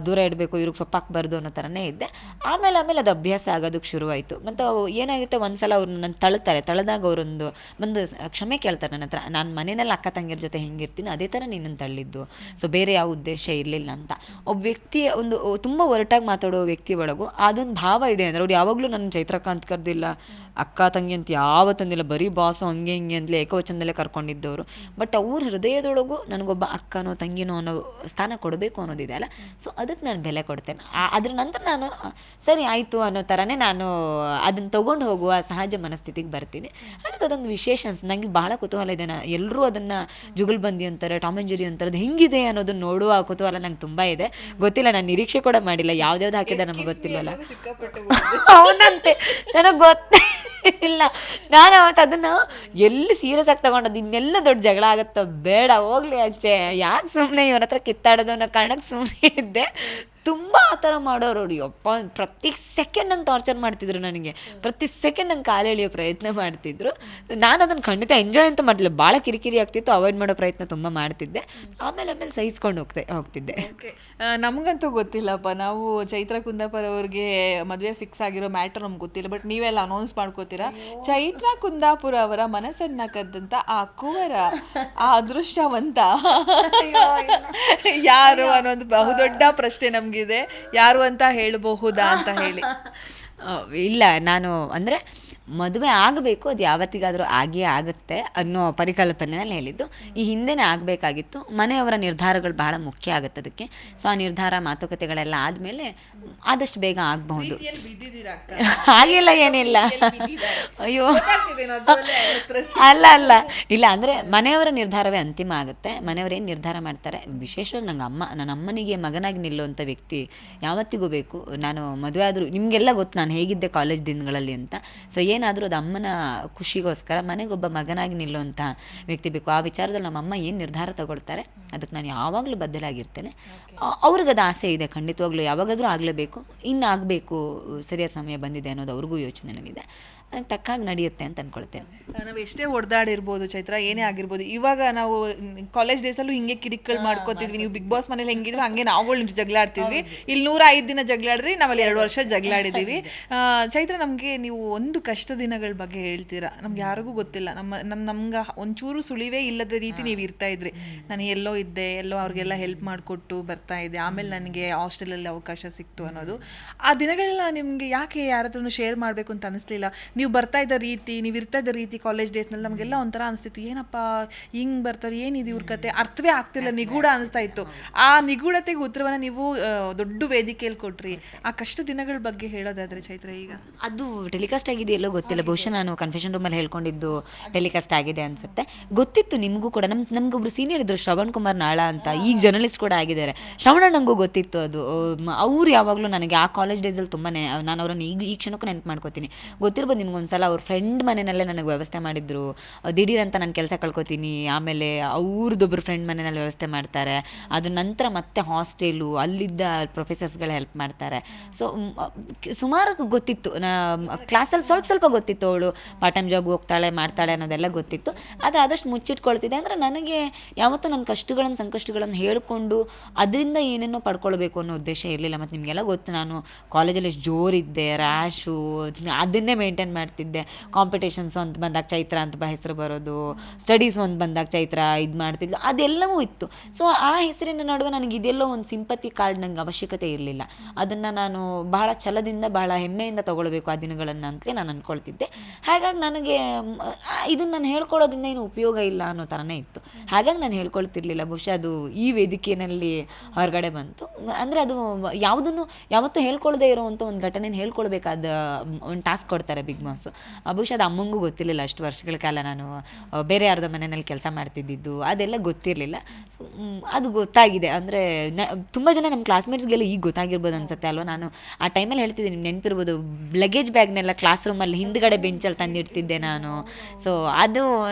ದೂರ ಇಡಬೇಕು, ಇವ್ರಿಗೆ ಸೊಪ್ಪಾಕಬಾರ್ದು ಅನ್ನೋ ಥರನೇ ಇದ್ದೆ. ಆಮೇಲೆ ಅದು ಅಭ್ಯಾಸ ಆಗೋದಕ್ಕೆ ಶುರುವಾಯಿತು. ಮತ್ತು ಏನಾಗುತ್ತೆ, ಒಂದ್ಸಲ ಅವ್ರನ್ನ ನನ್ನ ತಳೆದಾಗ ಅವರೊಂದು ಕ್ಷಮೆ ಕೇಳ್ತಾರೆ ನನ್ನ ಹತ್ರ. ನಾನು ಮನೆಯಲ್ಲಿ ಅಕ್ಕ ತಂಗಿಯರ ಜೊತೆ ಹೆಂಗಿರ್ತೀನಿ ಅದೇ ಥರ ನೀನನ್ನು ತಳ್ಳಿದ್ದು, ಸೊ ಬೇರೆ ಯಾವ ಉದ್ದೇಶ ಇರಲಿಲ್ಲ ಅಂತ. ಒಬ್ಬ ವ್ಯಕ್ತಿ ಒಂದು ತುಂಬ ಒರಟಾಗಿ ಮಾತಾಡೋ ವ್ಯಕ್ತಿ ಒಳಗೂ ಅದೊಂದು ಭಾವ ಇದೆ. ಅಂದರೆ ಅವ್ರು ಯಾವಾಗಲೂ ನನ್ನ ಚೈತ್ರಕ್ಕ ಅಂತ ಕರೆದಿಲ್ಲ, ಅಕ್ಕ ತಂಗಿ ಅಂತ ಯಾವತ್ತಂದಿಲ್ಲ, ಬರೀ ಬಾಸು ಹಂಗೆ ಹಿಂಗೆ ಅಂತಲೇ ಏಕವಚನದಲ್ಲೇ ಕರ್ಕೊಂಡಿದ್ದವರು. ಬಟ್ ಅವ್ರ ಹೃದಯದೊಳಗೂ ನನಗೊಬ್ಬ ಅಕ್ಕನೋ ತಂಗಿನೋ ಅನ್ನೋ ಸ್ಥಾನ ಕೊಡಬೇಕು ಅನ್ನೋದಿದೆ ಅಲ್ಲ, ಸೊ ಅದಕ್ಕೆ ನಾನು ಬೆಲೆ ಕೊಡ್ತೇನೆ. ಅದ್ರ ನಂತರ ನಾನು ಸರಿ ಆಯಿತು ಅನ್ನೋ ಥರನೇ ನಾನು ಅದನ್ನು ತೊಗೊಂಡು ಹೋಗುವ ಸಹಜ ಮನಸ್ಥಿತಿಗೆ ಬರ್ತೀನಿ. ಹಾಗಾಗಿ ಅದೊಂದು ವಿಶೇಷ ನನಗೆ ಭಾಳ ಕುತೂಹಲ ಇದೆ. ಎಲ್ಲರೂ ಅದನ್ನು ಜುಗಲ್ಬಂದಿ ಅಂತಾರೆ, ಟಾಮ್ ಆ್ಯಂಡ್ ಜೆರಿ ಅಂತಾರೆ, ಅದು ಹೆಂಗಿದೆ ಅನ್ನೋದನ್ನು ನೋಡುವ ಕುತೂಹಲ ನಂಗೆ ತುಂಬ ಇದೆ. ಗೊತ್ತಿಲ್ಲ, ನಾನು ನಿರೀಕ್ಷೆ ಕೂಡ ಮಾಡಿಲ್ಲ. ಯಾವ್ದ್ಯಾವ್ದು ಹಾಕಿದ ನಮಗೆ ಗೊತ್ತಿಲ್ಲವಲ್ಲ. ಅವನಂತೆ ನನಗೆ ಗೊತ್ತೇ ಇಲ್ಲ. ನಾನು ಅವತ್ತು ಅದನ್ನು ಎಲ್ಲಿ ಸೀರಿಯಸ್ ಆಗಿ ತಗೊಂಡದ್ದು, ಇನ್ನೆಲ್ಲ ದೊಡ್ಡ ಜಗಳ ಆಗುತ್ತೋ ಬೇಡ ಹೋಗ್ಲಿ ಆಚೆ, ಯಾಕೆ ಸುಮ್ಮನೆ ಇವನ ಹತ್ರ ಕಿತ್ತಾಡೋದು ಅನ್ನೋ ಕಾರಣಕ್ಕೆ ಸುಮ್ಮನೆ ಇದ್ದೆ. ತುಂಬ ಆ ಥರ ಮಾಡೋರು ಅವ್ರು. ಯಪ್ಪ, ಪ್ರತಿ ಸೆಕೆಂಡ್ ನಂಗೆ ಟಾರ್ಚರ್ ಮಾಡ್ತಿದ್ರು. ನನಗೆ ಪ್ರತಿ ಸೆಕೆಂಡ್ ನಂಗೆ ಕಾಲು ಎಳೆಯೋ ಪ್ರಯತ್ನ ಮಾಡ್ತಿದ್ರು. ನಾನು ಅದನ್ನು ಖಂಡಿತ ಎಂಜಾಯ್ ಅಂತ ಮಾಡಲಿಲ್ಲ. ಭಾಳ ಕಿರಿಕಿರಿ ಆಗ್ತಿತ್ತು, ಅವಾಯ್ಡ್ ಮಾಡೋ ಪ್ರಯತ್ನ ತುಂಬ ಮಾಡ್ತಿದ್ದೆ. ಆಮೇಲೆ ಸಹಿಸ್ಕೊಂಡು ಹೋಗ್ತಿದ್ದೆ. ನಮಗಂತೂ ಗೊತ್ತಿಲ್ಲಪ್ಪ. ನಾವು ಚೈತ್ರ ಕುಂದಾಪುರ ಅವ್ರಿಗೆ ಮದುವೆ ಫಿಕ್ಸ್ ಆಗಿರೋ ಮ್ಯಾಟರ್ ನಮ್ಗೆ ಗೊತ್ತಿಲ್ಲ. ಬಟ್ ನೀವೆಲ್ಲ ಅನೌನ್ಸ್ ಮಾಡ್ಕೋತೀರಾ, ಚೈತ್ರ ಕುಂದಾಪುರ ಅವರ ಮನಸ್ಸನ್ನ ಕದ್ದಂತ ಆ ಕುವರ, ಆ ಅದೃಷ್ಟವಂತ ಯಾರು ಅನ್ನೋದು ಬಹುದೊಡ್ಡ ಪ್ರಶ್ನೆ ನಮ್ಗೆ ಇದೆ. ಯಾರು ಅಂತ ಹೇಳಬಹುದಾ ಅಂತ ಹೇಳಿ. ಇಲ್ಲ, ನಾನು ಅಂದರೆ ಮದುವೆ ಆಗಬೇಕು, ಅದು ಯಾವತ್ತಿಗಾದರೂ ಆಗೇ ಆಗುತ್ತೆ ಅನ್ನೋ ಪರಿಕಲ್ಪನೆಯಲ್ಲಿ ಹೇಳಿದ್ದು. ಈ ಹಿಂದೆನೇ ಆಗಬೇಕಾಗಿತ್ತು. ಮನೆಯವರ ನಿರ್ಧಾರಗಳು ಬಹಳ ಮುಖ್ಯ ಆಗುತ್ತೆ ಅದಕ್ಕೆ. ಸೊ ಆ ನಿರ್ಧಾರ ಮಾತುಕತೆಗಳೆಲ್ಲ ಆದಮೇಲೆ ಆದಷ್ಟು ಬೇಗ ಆಗಬಹುದು. ಹಾಗೆಲ್ಲ ಏನಿಲ್ಲ. ಅಯ್ಯೋ ಅಲ್ಲ ಇಲ್ಲ, ಅಂದರೆ ಮನೆಯವರ ನಿರ್ಧಾರವೇ ಅಂತಿಮ ಆಗುತ್ತೆ. ಮನೆಯವರೇನು ನಿರ್ಧಾರ ಮಾಡ್ತಾರೆ. ವಿಶೇಷವಾಗಿ ನನ್ನ ಅಮ್ಮನಿಗೆ ಮಗನಾಗಿ ನಿಲ್ಲುವಂಥ ವ್ಯಕ್ತಿ ಯಾವತ್ತಿಗೂ ಬೇಕು. ನಾನು ಮದುವೆ ಆದರೂ ನಿಮಗೆಲ್ಲ ಗೊತ್ತು ನಾನು ಹೇಗಿದ್ದೆ ಕಾಲೇಜ್ ದಿನಗಳಲ್ಲಿ ಅಂತ. ಸೊ ಏನಾದರೂ ಅದು ಅಮ್ಮನ ಖುಷಿಗೋಸ್ಕರ ಮನೆಗೊಬ್ಬ ಮಗನಾಗಿ ನಿಲ್ಲುವಂಥ ವ್ಯಕ್ತಿ ಬೇಕು. ಆ ವಿಚಾರದಲ್ಲಿ ನಮ್ಮಮ್ಮ ಏನು ನಿರ್ಧಾರ ತಗೊಳ್ತಾರೆ ಅದಕ್ಕೆ ನಾನು ಯಾವಾಗಲೂ ಬದ್ಧಲಾಗಿರ್ತೇನೆ. ಅವ್ರಿಗದು ಆಸೆ ಇದೆ ಖಂಡಿತವಾಗ್ಲೂ, ಯಾವಾಗಾದರೂ ಆಗಲೇಬೇಕು, ಇನ್ನು ಆಗಬೇಕು, ಸರಿಯಾದ ಸಮಯ ಬಂದಿದೆ ಅನ್ನೋದು ಅವ್ರಿಗೂ ಯೋಚನೆನಲ್ಲಿದೆ. ಅದಕ್ಕೆ ತಕ್ಕಾಗಿ ನಡೆಯುತ್ತೆ ಅಂತ ಅಂದ್ಕೊಳ್ತೇನೆ. ನಾವು ಎಷ್ಟೇ ಹೊಡೆದಾಡಿರ್ಬೋದು ಚೈತ್ರ, ಏನೇ ಆಗಿರ್ಬೋದು, ಇವಾಗ ನಾವು ಕಾಲೇಜ್ ಡೇಸಲ್ಲೂ ಹಿಂಗೆ ಕಿರಿಕಲ್ ಮಾಡ್ಕೋತಿದ್ವಿ. ನೀವು ಬಿಗ್ ಬಾಸ್ ಮನೇಲಿ ಹೆಂಗಿದ್ವಿ ಹಂಗೆ ನಾವುಗಳು ಜಗಳ ಆಡ್ತಿದ್ವಿ. ಇಲ್ಲಿ 105 ದಿನ ಜಗಳಾಡ್ರಿ, ನಾವಲ್ಲಿ 2 ವರ್ಷ ಜಗಳಾಡಿದ್ದೀವಿ. ಚೈತ್ರ, ನಮಗೆ ನೀವು ಒಂದು ಕಷ್ಟ ದಿನಗಳ ಬಗ್ಗೆ ಹೇಳ್ತೀರಾ? ನಮ್ಗೆ ಯಾರಿಗೂ ಗೊತ್ತಿಲ್ಲ, ನಮ್ಗೆ ಒಂಚೂರು ಸುಳಿವೇ ಇಲ್ಲದ ರೀತಿ ನೀವು ಇರ್ತಾ ಇದ್ರಿ. ನಾನು ಎಲ್ಲೋ ಇದ್ದೆ, ಎಲ್ಲೋ ಅವ್ರಿಗೆಲ್ಲ ಹೆಲ್ಪ್ ಮಾಡಿಕೊಟ್ಟು ಬರ್ತಾ ಇದ್ದೆ, ಆಮೇಲೆ ನನಗೆ ಹಾಸ್ಟೆಲಲ್ಲಿ ಅವಕಾಶ ಸಿಕ್ತು ಅನ್ನೋದು. ಆ ದಿನಗಳನ್ನ ನಿಮಗೆ ಯಾಕೆ ಯಾರ ಹತ್ರನೂ ಶೇರ್ ಮಾಡಬೇಕು ಅಂತ ಅನಿಸ್ಲಿಲ್ಲ? ನೀವು ಬರ್ತಾ ಇದ್ದ ರೀತಿ, ನೀವು ಇರ್ತಾ ಇದ್ದ ರೀತಿ ಕಾಲೇಜ್ ಡೇಸ್ನಲ್ಲಿ ನಮಗೆಲ್ಲ ಒಂಥರ ಅನಿಸ್ತಿತ್ತು, ಏನಪ್ಪ ಹಿಂಗೆ ಬರ್ತಾರೆ, ಏನಿದೆ ಇವ್ರ ಕತೆ, ಅರ್ಥವೇ ಆಗ್ತಿಲ್ಲ, ನಿಗೂಢ ಅನಿಸ್ತಾ ಇತ್ತು. ಆ ನಿಗೂಢತೆಗೆ ಉತ್ತರವನ್ನು ನೀವು ದೊಡ್ಡ ವೇದಿಕೆಯಲ್ಲಿ ಕೊಟ್ರಿ. ಆ ಕಷ್ಟ ದಿನಗಳ ಬಗ್ಗೆ ಹೇಳೋದಾದ್ರೆ ಚೈತ್ರ, ಈಗ ಅದು ಟೆಲಿಕಾಸ್ಟ್ ಆಗಿದೆ ಎಲ್ಲೋ ಗೊತ್ತಿಲ್ಲ, ಬಹುಶಃ ನಾನು ಕನ್ಫೆಷನ್ ರೂಮಲ್ಲಿ ಹೇಳ್ಕೊಂಡಿದ್ದು ಟೆಲಿಕಾಸ್ಟ್ ಆಗಿದೆ ಅನ್ಸುತ್ತೆ. ಗೊತ್ತಿತ್ತು ನಿಮಗೂ ಕೂಡ. ನಮ್ಗೊಬ್ರು ಸೀನಿಯರ್ ಇದ್ರು, ಶ್ರವಣ್ ಕುಮಾರ್ ನಾಳ ಅಂತ, ಈಗ ಜರ್ನಲಿಸ್ಟ್ ಕೂಡ ಆಗಿದ್ದಾರೆ. ಶ್ರವಣಣ್ಣಂಗೂ ಗೊತ್ತಿತ್ತು ಅದು. ಅವ್ರು ಯಾವಾಗಲೂ ನನಗೆ ಆ ಕಾಲೇಜ್ ಡೇಸಲ್ಲಿ ತುಂಬಾ, ನಾನು ಅವರನ್ನು ಈ ಕ್ಷಣಕ್ಕೂ ನೆನಪು ಮಾಡ್ಕೋತೀನಿ. ಗೊತ್ತಿರ್ಬೋದು ನಿಮ್ಗೊಂದ್ಸಲ ಅವ್ರ ಫ್ರೆಂಡ್ ಮನೆಯಲ್ಲೇ ನನಗೆ ವ್ಯವಸ್ಥೆ ಮಾಡಿದ್ರು. ದಿಢೀರ್ ಅಂತ ನಾನು ಕೆಲಸ ಕಳ್ಕೊತೀನಿ, ಆಮೇಲೆ ಅವ್ರದ್ದೊಬ್ಬರು ಫ್ರೆಂಡ್ ಮನೆಯಲ್ಲಿ ವ್ಯವಸ್ಥೆ ಮಾಡ್ತಾರೆ. ಅದ್ರ ನಂತರ ಮತ್ತೆ ಹಾಸ್ಟೆಲು, ಅಲ್ಲಿದ್ದ ಪ್ರೊಫೆಸರ್ಸ್ಗಳು ಹೆಲ್ಪ್ ಮಾಡ್ತಾರೆ. ಸೊ ಸುಮಾರು ಗೊತ್ತಿತ್ತು. ಕ್ಲಾಸಲ್ಲಿ ಸ್ವಲ್ಪ ಗೊತ್ತಿತ್ತು, ಅವಳು ಪಾರ್ಟ್ ಟೈಮ್ ಜಾಬ್ ಹೋಗ್ತಾಳೆ ಮಾಡ್ತಾಳೆ ಅನ್ನೋದೆಲ್ಲ ಗೊತ್ತಿತ್ತು. ಆದರೆ ಆದಷ್ಟು ಮುಚ್ಚಿಟ್ಕೊಳ್ತಿದ್ದೆ. ಅಂದರೆ ನನಗೆ ಯಾವತ್ತೂ ನನ್ನ ಕಷ್ಟಗಳನ್ನು ಸಂಕಷ್ಟಗಳನ್ನು ಹೇಳ್ಕೊಂಡು ಅದರಿಂದ ಏನೇನೋ ಪಡ್ಕೊಳ್ಬೇಕು ಅನ್ನೋ ಉದ್ದೇಶ ಇರಲಿಲ್ಲ. ಮತ್ತು ನಿಮಗೆಲ್ಲ ಗೊತ್ತು, ನಾನು ಕಾಲೇಜಲ್ಲಿ ಎಷ್ಟು ಜೋರಿದ್ದೆ, ರ್ಯಾಶು, ಅದನ್ನೇ ಮೇಂಟೈನ್ ಮಾಡ್ತಿದ್ದೆ. ಕಾಂಪಿಟೇಷನ್ಸ್ ಅಂತ ಬಂದಾಗ ಚೈತ್ರ ಅಂತ ಹೆಸರು ಬರೋದು, ಸ್ಟಡೀಸ್ ಒಂದು ಬಂದಾಗ ಚೈತ್ರ ಇದು ಮಾಡ್ತಿದ್ಲು, ಅದೆಲ್ಲವೂ ಇತ್ತು. ಸೊ ಆ ಹೆಸರಿನ ನಡುವೆ ನನಗೆ ಇದೆಲ್ಲೋ ಒಂದು ಸಿಂಪತಿ ಕಾರ್ಡ್ ನಂಗೆ ಅವಶ್ಯಕತೆ ಇರಲಿಲ್ಲ. ಅದನ್ನು ನಾನು ಬಹಳ ಛಲದಿಂದ ಬಹಳ ಹೆಮ್ಮೆಯಿಂದ ತೊಗೊಳ್ಬೇಕು ಆ ದಿನಗಳನ್ನು ಅಂತಲೇ ನಾನು ಅಂದ್ಕೊಳ್ತಿದ್ದೆ. ಹಾಗಾಗಿ ನನಗೆ ಇದನ್ನು ನಾನು ಹೇಳ್ಕೊಳ್ಳೋದ್ರಿಂದ ಏನು ಉಪಯೋಗ ಇಲ್ಲ ಅನ್ನೋ ಥರನೇ ಇತ್ತು. ಹಾಗಾಗಿ ನಾನು ಹೇಳ್ಕೊಳ್ತಿರ್ಲಿಲ್ಲ. ಬಹುಶಃ ಅದು ಈ ವೇದಿಕೆಯಲ್ಲಿ ಹೊರಗಡೆ ಬಂತು. ಅಂದರೆ ಅದು ಯಾವುದನ್ನು ಯಾವತ್ತೂ ಹೇಳ್ಕೊಳ್ಳದೆ ಇರೋವಂಥ ಒಂದು ಘಟನೆನ ಹೇಳ್ಕೊಳ್ಬೇಕಾದ ಒಂದು ಟಾಸ್ಕ್ ಕೊಡ್ತಾರೆ ಬಿಗ್ ಬಾಸ್. ಬಹುಶಃ ಅದು ಅಮ್ಮಂಗೂ ಗೊತ್ತಿರಲಿಲ್ಲ. ಅಷ್ಟು ವರ್ಷಗಳ ಕಾಲ ನಾನು ಬೇರೆ ಯಾರ್ದೋ ಮನೆಯಲ್ಲಿ ಕೆಲಸ ಮಾಡ್ತಿದ್ದಿದ್ದು ಅದೆಲ್ಲ ಗೊತ್ತಿರಲಿಲ್ಲ. ಸೊ ಅದು ಗೊತ್ತಾಗಿದೆ. ಅಂದರೆ ತುಂಬ ಜನ ನಮ್ಮ ಕ್ಲಾಸ್ಮೇಟ್ಸ್ಗೆಲ್ಲ ಈಗ ಗೊತ್ತಾಗಿರ್ಬೋದು ಅನ್ಸುತ್ತೆ ಅಲ್ವಾ. ನಾನು ಆ ಟೈಮಲ್ಲಿ ಹೇಳ್ತಿದ್ದೆ, ನಿಮ್ಗೆ ನೆನಪಿರ್ಬೋದು, ಲಗೇಜ್ ಬ್ಯಾಗ್ನೆಲ್ಲ ಕ್ಲಾಸ್ ರೂಮಲ್ಲಿ ಹಿಂದ್ಗಡೆ ಬೆಂಚಲ್ಲಿ ತಂದಿಡ್ತಿದ್ದೆ ನಾನು. ಸೊ ಅದು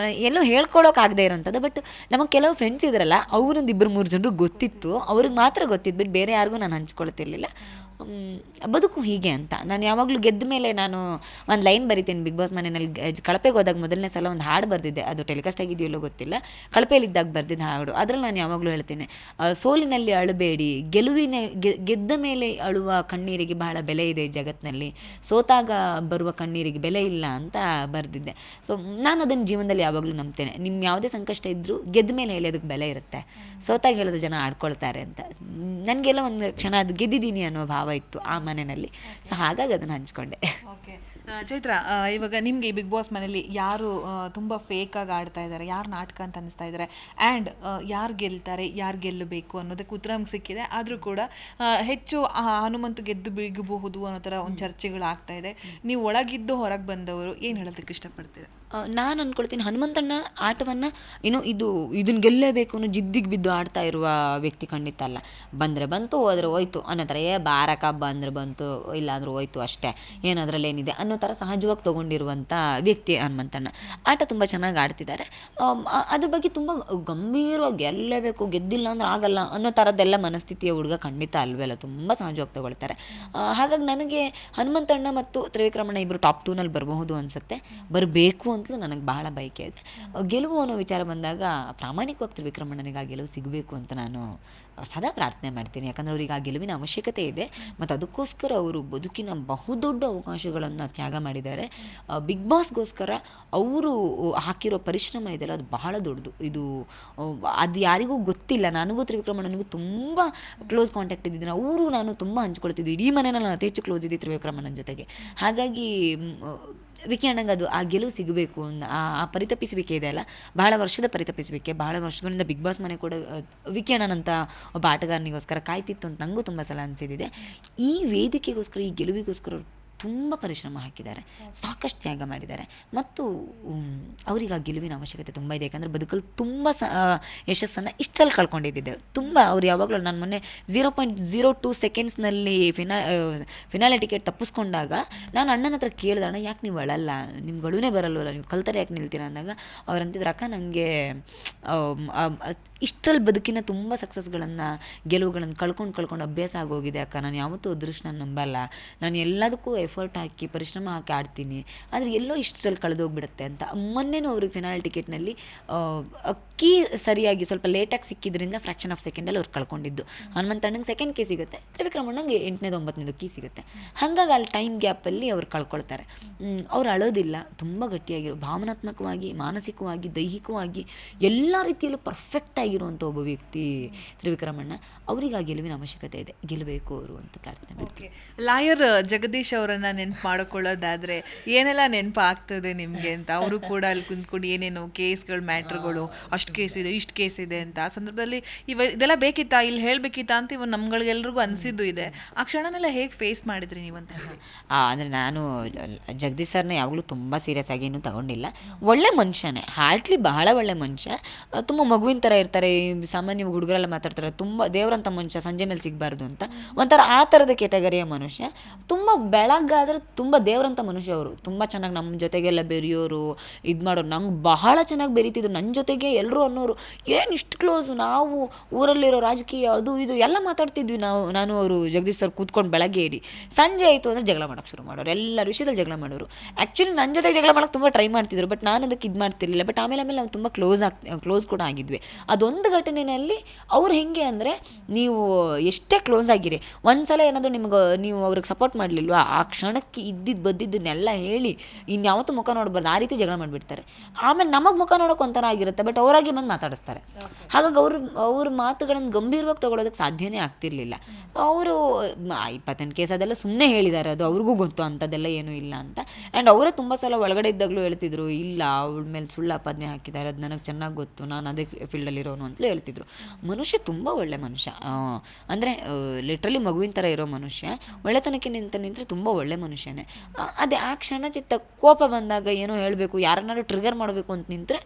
ಎಲ್ಲೋ ಹೇಳ್ಕೊಳೋಕ್ಕಾಗದೇ ಇರೋಂಥದ್ದು. ಬಟ್ ನಮಗೆ ಕೆಲವು ಫ್ರೆಂಡ್ಸ್ ಇದ್ರಲ್ಲ, ಅವರೊಂದು 2-3 ಜನರು ಗೊತ್ತಿತ್ತು, ಅವ್ರಿಗೆ ಮಾತ್ರ ಗೊತ್ತಿದ್ದು, ಬಿಟ್ಟು ಬೇರೆ ಯಾರಿಗೂ ನಾನು ಹಂಚ್ಕೊಳ್ತಿರ್ಲಿಲ್ಲ. ಬದುಕು ಹೀಗೆ ಅಂತ. ನಾನು ಯಾವಾಗಲೂ ಗೆದ್ದ ಮೇಲೆ ನಾನು ಒಂದು ಲೈನ್ ಬರಿತೀನಿ ಬಿಗ್ ಬಾಸ್ ಮನೆಯಲ್ಲಿ. ಕಳಪೆಗೆ ಹೋದಾಗ ಮೊದಲನೇ ಸಲ ಒಂದು ಹಾಡು ಬರೆದಿದ್ದೆ, ಅದು ಟೆಲಿಕಾಸ್ಟ್ ಆಗಿದೆಯಲ್ಲೋ ಗೊತ್ತಿಲ್ಲ, ಕಳಪೆಯಲ್ಲಿದ್ದಾಗ ಬರೆದಿದ್ದ ಹಾಡು. ಅದರಲ್ಲಿ ನಾನು ಯಾವಾಗಲೂ ಹೇಳ್ತೀನಿ, ಸೋಲಿನಲ್ಲಿ ಅಳಬೇಡಿ, ಗೆದ್ದ ಮೇಲೆ ಅಳುವ ಕಣ್ಣೀರಿಗೆ ಬಹಳ ಬೆಲೆ ಇದೆ ಈ ಜಗತ್ತಿನಲ್ಲಿ, ಸೋತಾಗ ಬರುವ ಕಣ್ಣೀರಿಗೆ ಬೆಲೆ ಇಲ್ಲ ಅಂತ ಬರೆದಿದ್ದೆ. ಸೊ ನಾನು ಅದನ್ನು ಜೀವನದಲ್ಲಿ ಯಾವಾಗಲೂ ನಂಬ್ತೇನೆ. ನಿಮ್ಮ ಯಾವುದೇ ಸಂಕಷ್ಟ ಇದ್ದರೂ ಗೆದ್ದ ಮೇಲೆ ಹೇಳಿ ಅದಕ್ಕೆ ಬೆಲೆ ಇರುತ್ತೆ, ಸೋತಾಗ ಹೇಳೋದು ಜನ ಆಡ್ಕೊಳ್ತಾರೆ ಅಂತ. ನನಗೆಲ್ಲ ಒಂದು ಕ್ಷಣ ಅದು ಗೆದ್ದಿದ್ದೀನಿ ಅನ್ನೋ ಭಾವ ಇತ್ತು ಆ ಮನೆಯಲ್ಲಿ. ಸೊ ಹಾಗಾಗಿ ಅದನ್ನು ಹಂಚ್ಕೊಂಡೆ. ಓಕೆ ಚೈತ್ರ, ಇವಾಗ ನಿಮಗೆ ಬಿಗ್ ಬಾಸ್ ಮನೇಲಿ ಯಾರು ತುಂಬ ಫೇಕಾಗಿ ಆಡ್ತಾ ಇದ್ದಾರೆ, ಯಾರು ನಾಟಕ ಅಂತ ಅನಿಸ್ತಾ ಇದ್ದಾರೆ, ಆ್ಯಂಡ್ ಯಾರು ಗೆಲ್ತಾರೆ, ಯಾರು ಗೆಲ್ಲಬೇಕು ಅನ್ನೋದಕ್ಕೆ ಉತ್ತರ ನಮ್ಗೆ ಸಿಕ್ಕಿದೆ. ಆದರೂ ಕೂಡ ಹೆಚ್ಚು ಹನುಮಂತು ಗೆದ್ದು ಬೀಗಬಹುದು ಅನ್ನೋ ಥರ ಒಂದು ಚರ್ಚೆಗಳು ಆಗ್ತಾ ಇದೆ. ನೀವು ಒಳಗಿದ್ದು ಹೊರಗೆ ಬಂದವರು ಏನು ಹೇಳೋದಕ್ಕೆ ಇಷ್ಟಪಡ್ತೀರಾ? ನಾನು ಅಂದ್ಕೊಳ್ತೀನಿ, ಹನುಮಂತಣ್ಣ ಆಟವನ್ನು ಏನೋ ಇದನ್ನು ಗೆಲ್ಲೇಬೇಕು ಅನ್ನೋ ಜಿದ್ದಿಗೆ ಬಿದ್ದು ಆಡ್ತಾ ಇರುವ ವ್ಯಕ್ತಿ ಖಂಡಿತ ಅಲ್ಲ. ಬಂದರೆ ಬಂತು, ಹೋದರೆ ಹೋಯ್ತು ಅನ್ನೋ ಥರ, ಬಾರಕ ಬಂದರೆ ಬಂತು, ಇಲ್ಲಾಂದ್ರೆ ಹೋಯ್ತು ಅಷ್ಟೇ, ಏನದ್ರಲ್ಲಿ ಏನಿದೆ ಅನ್ನೋ ಥರ ಸಹಜವಾಗಿ ತೊಗೊಂಡಿರುವಂಥ ವ್ಯಕ್ತಿ ಹನುಮಂತಣ್ಣ. ಆಟ ತುಂಬ ಚೆನ್ನಾಗಿ ಆಡ್ತಿದ್ದಾರೆ. ಅದ್ರ ಬಗ್ಗೆ ತುಂಬ ಗಂಭೀರವಾಗಿ ಗೆಲ್ಲಬೇಕು, ಗೆದ್ದಿಲ್ಲ ಅಂದ್ರೆ ಆಗಲ್ಲ ಅನ್ನೋ ಥರದ್ದೆಲ್ಲ ಮನಸ್ಥಿತಿಯ ಹುಡುಗ ಖಂಡಿತ ಅಲ್ವೇ ಅಲ್ಲ, ತುಂಬ ಸಹಜವಾಗಿ ತೊಗೊಳ್ತಾರೆ. ಹಾಗಾಗಿ ನನಗೆ ಹನುಮಂತಣ್ಣ ಮತ್ತು ತ್ರಿವಿಕ್ರಮಣ್ಣ ಇಬ್ಬರು ಟಾಪ್ 2ನಲ್ಲಿ ಬರಬಹುದು ಅನಿಸುತ್ತೆ. ಬರಬೇಕು ಅಂತಲೂ ನನಗೆ ಬಹಳ ಬಯಕೆ ಇದೆ. ಗೆಲುವು ಅನ್ನೋ ವಿಚಾರ ಬಂದಾಗ ಪ್ರಾಮಾಣಿಕವಾಗಿ ತ್ರಿವಿಕ್ರಮಣ್ಣನಿಗೆ ಆ ಗೆಲುವು ಸಿಗಬೇಕು ಅಂತ ನಾನು ಸದಾ ಪ್ರಾರ್ಥನೆ ಮಾಡ್ತೀನಿ. ಯಾಕಂದರೆ ಅವ್ರಿಗೆ ಆ ಗೆಲುವಿನ ಅವಶ್ಯಕತೆ ಇದೆ. ಮತ್ತು ಅದಕ್ಕೋಸ್ಕರ ಅವರು ಬದುಕಿನ ಬಹುದೊಡ್ಡ ಅವಕಾಶಗಳನ್ನು ತ್ಯಾಗ ಮಾಡಿದ್ದಾರೆ. ಬಿಗ್ ಬಾಸ್ಗೋಸ್ಕರ ಅವರು ಹಾಕಿರೋ ಪರಿಶ್ರಮ ಇದೆಯಲ್ಲ, ಅದು ಬಹಳ ದೊಡ್ಡದು. ಅದು ಯಾರಿಗೂ ಗೊತ್ತಿಲ್ಲ. ನನಗೂ ತ್ರಿವಿಕ್ರಮಣ್ಣನಿಗೂ ತುಂಬ ಕ್ಲೋಸ್ ಕಾಂಟ್ಯಾಕ್ಟ್ ಇದ್ದಿದ್ದೀನಿ. ಅವರು ನಾನು ತುಂಬ ಹಂಚ್ಕೊಳ್ತಿದ್ದೆ. ಇಡೀ ಮನೆಯಲ್ಲಿ ನಾನು ಅತಿ ಹೆಚ್ಚು ಕ್ಲೋಸ್ ಇದ್ದೆ ತ್ರಿವಿಕ್ರಮಣ್ಣನ ಜೊತೆಗೆ. ಹಾಗಾಗಿ ವಿಕಿ ಅಣ್ಣಂಗೆ ಆ ಗೆಲುವು ಸಿಗಬೇಕು, ಆ ಪರಿತಪಿಸುವಿಕೆ ಇದೆ ಅಲ್ಲ, ಬಹಳ ವರ್ಷದ ಪರಿತಪಿಸುವಿಕೆ, ಬಹಳ ವರ್ಷಗಳಿಂದ ಬಿಗ್ ಬಾಸ್ ಮನೆ ಕೂಡ ವಿಕಿ ಅಣ್ಣನಂಥ ಒಬ್ಬ ಆಟಗಾರನಿಗೋಸ್ಕರ ಕಾಯ್ತಿತ್ತು ಅಂತ ನನಗೂ ತುಂಬ ಸಲ ಅನಿಸಿದೆ. ಈ ವೇದಿಕೆಗೋಸ್ಕರ, ಈ ಗೆಲುವಿಗೋಸ್ಕರ ತುಂಬ ಪರಿಶ್ರಮ ಹಾಕಿದ್ದಾರೆ, ಸಾಕಷ್ಟು ತ್ಯಾಗ ಮಾಡಿದ್ದಾರೆ. ಮತ್ತು ಅವ್ರಿಗೆ ಆ ಗೆಲುವಿನ ಅವಶ್ಯಕತೆ ತುಂಬ ಇದೆ. ಯಾಕಂದರೆ ಬದುಕಲ್ಲಿ ತುಂಬ ಯಶಸ್ಸನ್ನು ಇಷ್ಟರಲ್ಲಿ ಕಳ್ಕೊಂಡಿದ್ದಿದೆ. ತುಂಬ ಅವ್ರು ಯಾವಾಗಲೂ, ನಾನು ಮೊನ್ನೆ 0.02 ಸೆಕೆಂಡ್ಸ್ನಲ್ಲಿ ಫಿನಾಲೆ ಟಿಕೆಟ್ ತಪ್ಪಿಸ್ಕೊಂಡಾಗ ನಾನು ಅಣ್ಣನ ಹತ್ರ ಕೇಳಿದೆ, ಅಣ್ಣ ಯಾಕೆ ನೀವು ಅಳಲ್ಲ, ನಿಮ್ಗೆ ಅಳುನೇ ಬರಲ್ವಲ್ಲ, ನೀವು ಕಲ್ತಾರೆ ಯಾಕೆ ನಿಲ್ತೀರಾ ಅಂದಾಗ ಅವ್ರು ಅಂತಿದ್ರು, ಅಕ್ಕ ನನಗೆ ಇಷ್ಟರಲ್ಲಿ ಬದುಕಿನ ತುಂಬ ಗೆಲುವುಗಳನ್ನು ಕಳ್ಕೊಂಡು ಅಭ್ಯಾಸ ಆಗೋಗಿದೆ ಅಕ್ಕ, ನಾನು ಯಾವತ್ತೂ ಅದೃಷ್ಟ ನಂಬಲ್ಲ, ನಾನು ಎಲ್ಲದಕ್ಕೂ ಎಫರ್ಟ್ ಹಾಕಿ ಪರಿಶ್ರಮ ಹಾಕಿ ಆಡ್ತೀನಿ, ಆದರೆ ಎಲ್ಲೋ ಇಷ್ಟರಲ್ಲಿ ಕಳೆದೋಗ್ಬಿಡುತ್ತೆ ಅಂತ. ಮೊನ್ನೆನೂ ಅವ್ರಿಗೆ ಫಿನಾಲ್ ಟಿಕೆಟ್ನಲ್ಲಿ ಕೀ ಸರಿಯಾಗಿ ಸ್ವಲ್ಪ ಲೇಟಾಗಿ ಸಿಕ್ಕಿದ್ರಿಂದ ಫ್ರ್ಯಾಕ್ಷನ್ ಆಫ್ ಸೆಕೆಂಡಲ್ಲಿ ಅವ್ರು ಕಳ್ಕೊಂಡಿದ್ದು. ಹನುಮಂತಣ್ಣಂಗೆ ಸೆಕೆಂಡ್ ಕೀ ಸಿಗುತ್ತೆ, ತ್ರಿವಿಕ್ರಮಣ್ಣಂಗೆ 8ನೇದು 9ನೇದು ಕೀ ಸಿಗುತ್ತೆ. ಹಾಗಾಗಿ ಅಲ್ಲಿ ಟೈಮ್ ಗ್ಯಾಪಲ್ಲಿ ಅವ್ರು ಕಳ್ಕೊಳ್ತಾರೆ. ಅವ್ರು ಅಳೋದಿಲ್ಲ, ತುಂಬ ಗಟ್ಟಿಯಾಗಿರೋ, ಭಾವನಾತ್ಮಕವಾಗಿ, ಮಾನಸಿಕವಾಗಿ, ದೈಹಿಕವಾಗಿ ಎಲ್ಲ ರೀತಿಯಲ್ಲೂ ಪರ್ಫೆಕ್ಟ್ ಆಗಿರುವಂಥ ಒಬ್ಬ ವ್ಯಕ್ತಿ ತ್ರಿವಿಕ್ರಮಣ್ಣ. ಅವ್ರಿಗೆ ಆ ಗೆಲುವಿನ ಅವಶ್ಯಕತೆ ಇದೆ, ಗೆಲ್ಲಬೇಕು ಅವರು ಅಂತ ಪ್ರಾರ್ಥನೆ ಮಾಡ್ತೀನಿ. ಲಾಯರ್ ಜಗದೀಶ್ ಅವರನ್ನ ನೆನ್ಪು ಮಾಡ್ಕೊಳ್ಳೋದಾದ್ರೆ ಏನೆಲ್ಲ ನೆನಪು ಆಗ್ತದೆ ನಿಮಗೆ ಅಂತ? ಅವರು ಕೂಡ ಅಲ್ಲಿ ಕುಂತ್ಕೊಂಡು ಏನೇನು ಕೇಸ್ಗಳು, ಮ್ಯಾಟ್ರ್ಗಳು, ಅಷ್ಟು ಕೇಸ್ ಇದೆ, ಇಷ್ಟು ಕೇಸ್ ಇದೆ ಅಂತ ಆ ಸಂದರ್ಭದಲ್ಲಿ ಇದೆಲ್ಲ ಬೇಕಿತ್ತಾ, ಇಲ್ಲಿ ಹೇಳಬೇಕಿತ್ತಾ ಅಂತ ಇವನ್ ನಮ್ಗಳಿಗೆಲ್ರಿಗೂ ಅನಿಸಿದ್ದು ಇದೆ. ಆ ಕ್ಷಣನೆಲ್ಲ ಹೇಗೆ ಫೇಸ್ ಮಾಡಿದ್ರಿ ನೀವಂತ ಹೇಳಿ? ಅಂದರೆ ನಾನು ಜಗದೀಶ್ ಸರ್ನ ಯಾವಾಗಲೂ ತುಂಬ ಸೀರಿಯಸ್ ಆಗಿ ಏನೂ ತಗೊಂಡಿಲ್ಲ. ಒಳ್ಳೆ ಮನುಷ್ಯನೇ, ಹಾರ್ಟ್ಲಿ ಬಹಳ ಒಳ್ಳೆ ಮನುಷ್ಯ. ತುಂಬ ಮಗುವಿನ ಥರ ಇರ್ತಾರೆ. ಸಾಮಾನ್ಯ ಹುಡುಗರೆಲ್ಲ ಮಾತಾಡ್ತಾರೆ, ತುಂಬ ದೇವರಂಥ ಮನುಷ್ಯ, ಸಂಜೆ ಮೇಲೆ ಸಿಗಬಾರ್ದು ಅಂತ. ಒಂಥರ ಆ ಥರದ ಕೆಟಗರಿಯ ಮನುಷ್ಯ. ತುಂಬ ಬೆಳಗಾದ್ರೆ ತುಂಬ ದೇವರಂಥ ಮನುಷ್ಯ ಅವರು. ತುಂಬ ಚೆನ್ನಾಗಿ ನಮ್ಮ ಜೊತೆಗೆಲ್ಲ ಬೆರೆಯೋರು, ಇದು ಮಾಡೋರು. ನಂಗೆ ಬಹಳ ಚೆನ್ನಾಗಿ ಬೆರೀತಿದ್ರು. ನನ್ನ ಜೊತೆಗೆ ಎಲ್ಲರೂ ಅನ್ನೋರು, ಏನು ಇಷ್ಟು ಕ್ಲೋಸು, ನಾವು ಊರಲ್ಲಿರೋ ರಾಜಕೀಯ ಅದು ಇದು ಎಲ್ಲ ಮಾತಾಡ್ತಿದ್ವಿ ನಾನು ಅವರು ಜಗದೀಶ್ ಸರ್ ಕೂತ್ಕೊಂಡು ಬೆಳಗ್ಗೆ ಇಡಿ. ಸಂಜೆ ಆಯಿತು ಅಂದರೆ ಜಗಳ ಮಾಡೋಕ್ಕೆ ಶುರು ಮಾಡೋರು, ಎಲ್ಲರ ವಿಷಯದಲ್ಲಿ ಜಗಳ ಮಾಡೋರು. ಆ್ಯಕ್ಚುಲಿ ನನ್ನ ಜೊತೆ ಜಗಳ ಮಾಡೋಕ್ಕೆ ತುಂಬ ಟ್ರೈ ಮಾಡ್ತಿದ್ರು, ಬಟ್ ನಾನು ಅದಕ್ಕೆ ಇದು ಮಾಡ್ತಿರ್ಲಿಲ್ಲ. ಬಟ್ ಆಮೇಲೆ ನಾವು ತುಂಬ ಕ್ಲೋಸ್ ಕೂಡ ಆಗಿದ್ವಿ. ಅದೊಂದು ಘಟನೆಯಲ್ಲಿ ಅವ್ರು ಹೆಂಗೆ ಅಂದರೆ, ನೀವು ಎಷ್ಟೇ ಕ್ಲೋಸ್ ಆಗಿರಿ, ಒಂದ್ಸಲ ಏನಾದರೂ ನೀವು ಅವ್ರಿಗೆ ಸಪೋರ್ಟ್ ಮಾಡಲಿಲ್ವಾ, ಆ ಕ್ಷಣಕ್ಕೆ ಬದ್ದಿದ್ದನ್ನೆಲ್ಲ ಹೇಳಿ ಇನ್ಯಾವತ್ತೂ ಮುಖ ನೋಡ್ಬಾರ್ದು, ಆ ರೀತಿ ಜಗಳ ಮಾಡಿಬಿಡ್ತಾರೆ. ಆಮೇಲೆ ನಮಗೆ ಮುಖ ನೋಡೋಕೆ ಒಂಥರ ಆಗಿರುತ್ತೆ, ಬಟ್ ಅವರಾಗಿ ಬಂದು ಮಾತಾಡಿಸ್ತಾರೆ. ಹಾಗಾಗಿ ಅವ್ರ ಮಾತುಗಳನ್ನು ಗಂಭೀರವಾಗಿ ತೊಗೊಳೋದಕ್ಕೆ ಸಾಧ್ಯನೇ ಆಗ್ತಿರ್ಲಿಲ್ಲ. ಅವರು 28 ಕೇಸ್ ಅದೆಲ್ಲ ಸುಮ್ಮನೆ ಹೇಳಿದ್ದಾರೆ, ಅದು ಅವ್ರಿಗೂ ಗೊತ್ತು ಅಂಥದ್ದೆಲ್ಲ ಏನೂ ಇಲ್ಲ ಅಂತ. ಆ್ಯಂಡ್ ಅವರೇ ತುಂಬ ಸಲ ಒಳಗಡೆ ಇದ್ದಾಗಲೂ ಹೇಳ್ತಿದ್ರು, ಇಲ್ಲ ಅವಳ ಮೇಲೆ ಸುಳ್ಳು ಆಪಾದನೆ ಹಾಕಿದ್ದಾರೆ, ಅದು ನನಗೆ ಚೆನ್ನಾಗಿ ಗೊತ್ತು, ನಾನು ಅದೇ ಫೀಲ್ಡಲ್ಲಿರೋನು ಅಂತಲೇ ಹೇಳ್ತಿದ್ರು. ಮನುಷ್ಯ ತುಂಬ ಒಳ್ಳೆ ಮನುಷ್ಯ, ಅಂದರೆ ಲಿಟ್ರಲಿ ಮಗುವಿನ ಥರ ಇರೋ ಮನುಷ್ಯ. ಒಳ್ಳೆತನಕ್ಕೆ ನಿಂತರೆ ತುಂಬ ಒಳ್ಳೆ ಮನುಷ್ಯನೇ. ಅದೇ ಆ ಕ್ಷಣ ಚಿತ್ತ ಕೋಪ ಬಂದಾಗ ಏನೋ ಹೇಳಬೇಕು, ಯಾರನ್ನಾರು ಟ್ರಿಗರ್ ಮಾಡಬೇಕು ಅಂತ ನಿಂತರೆ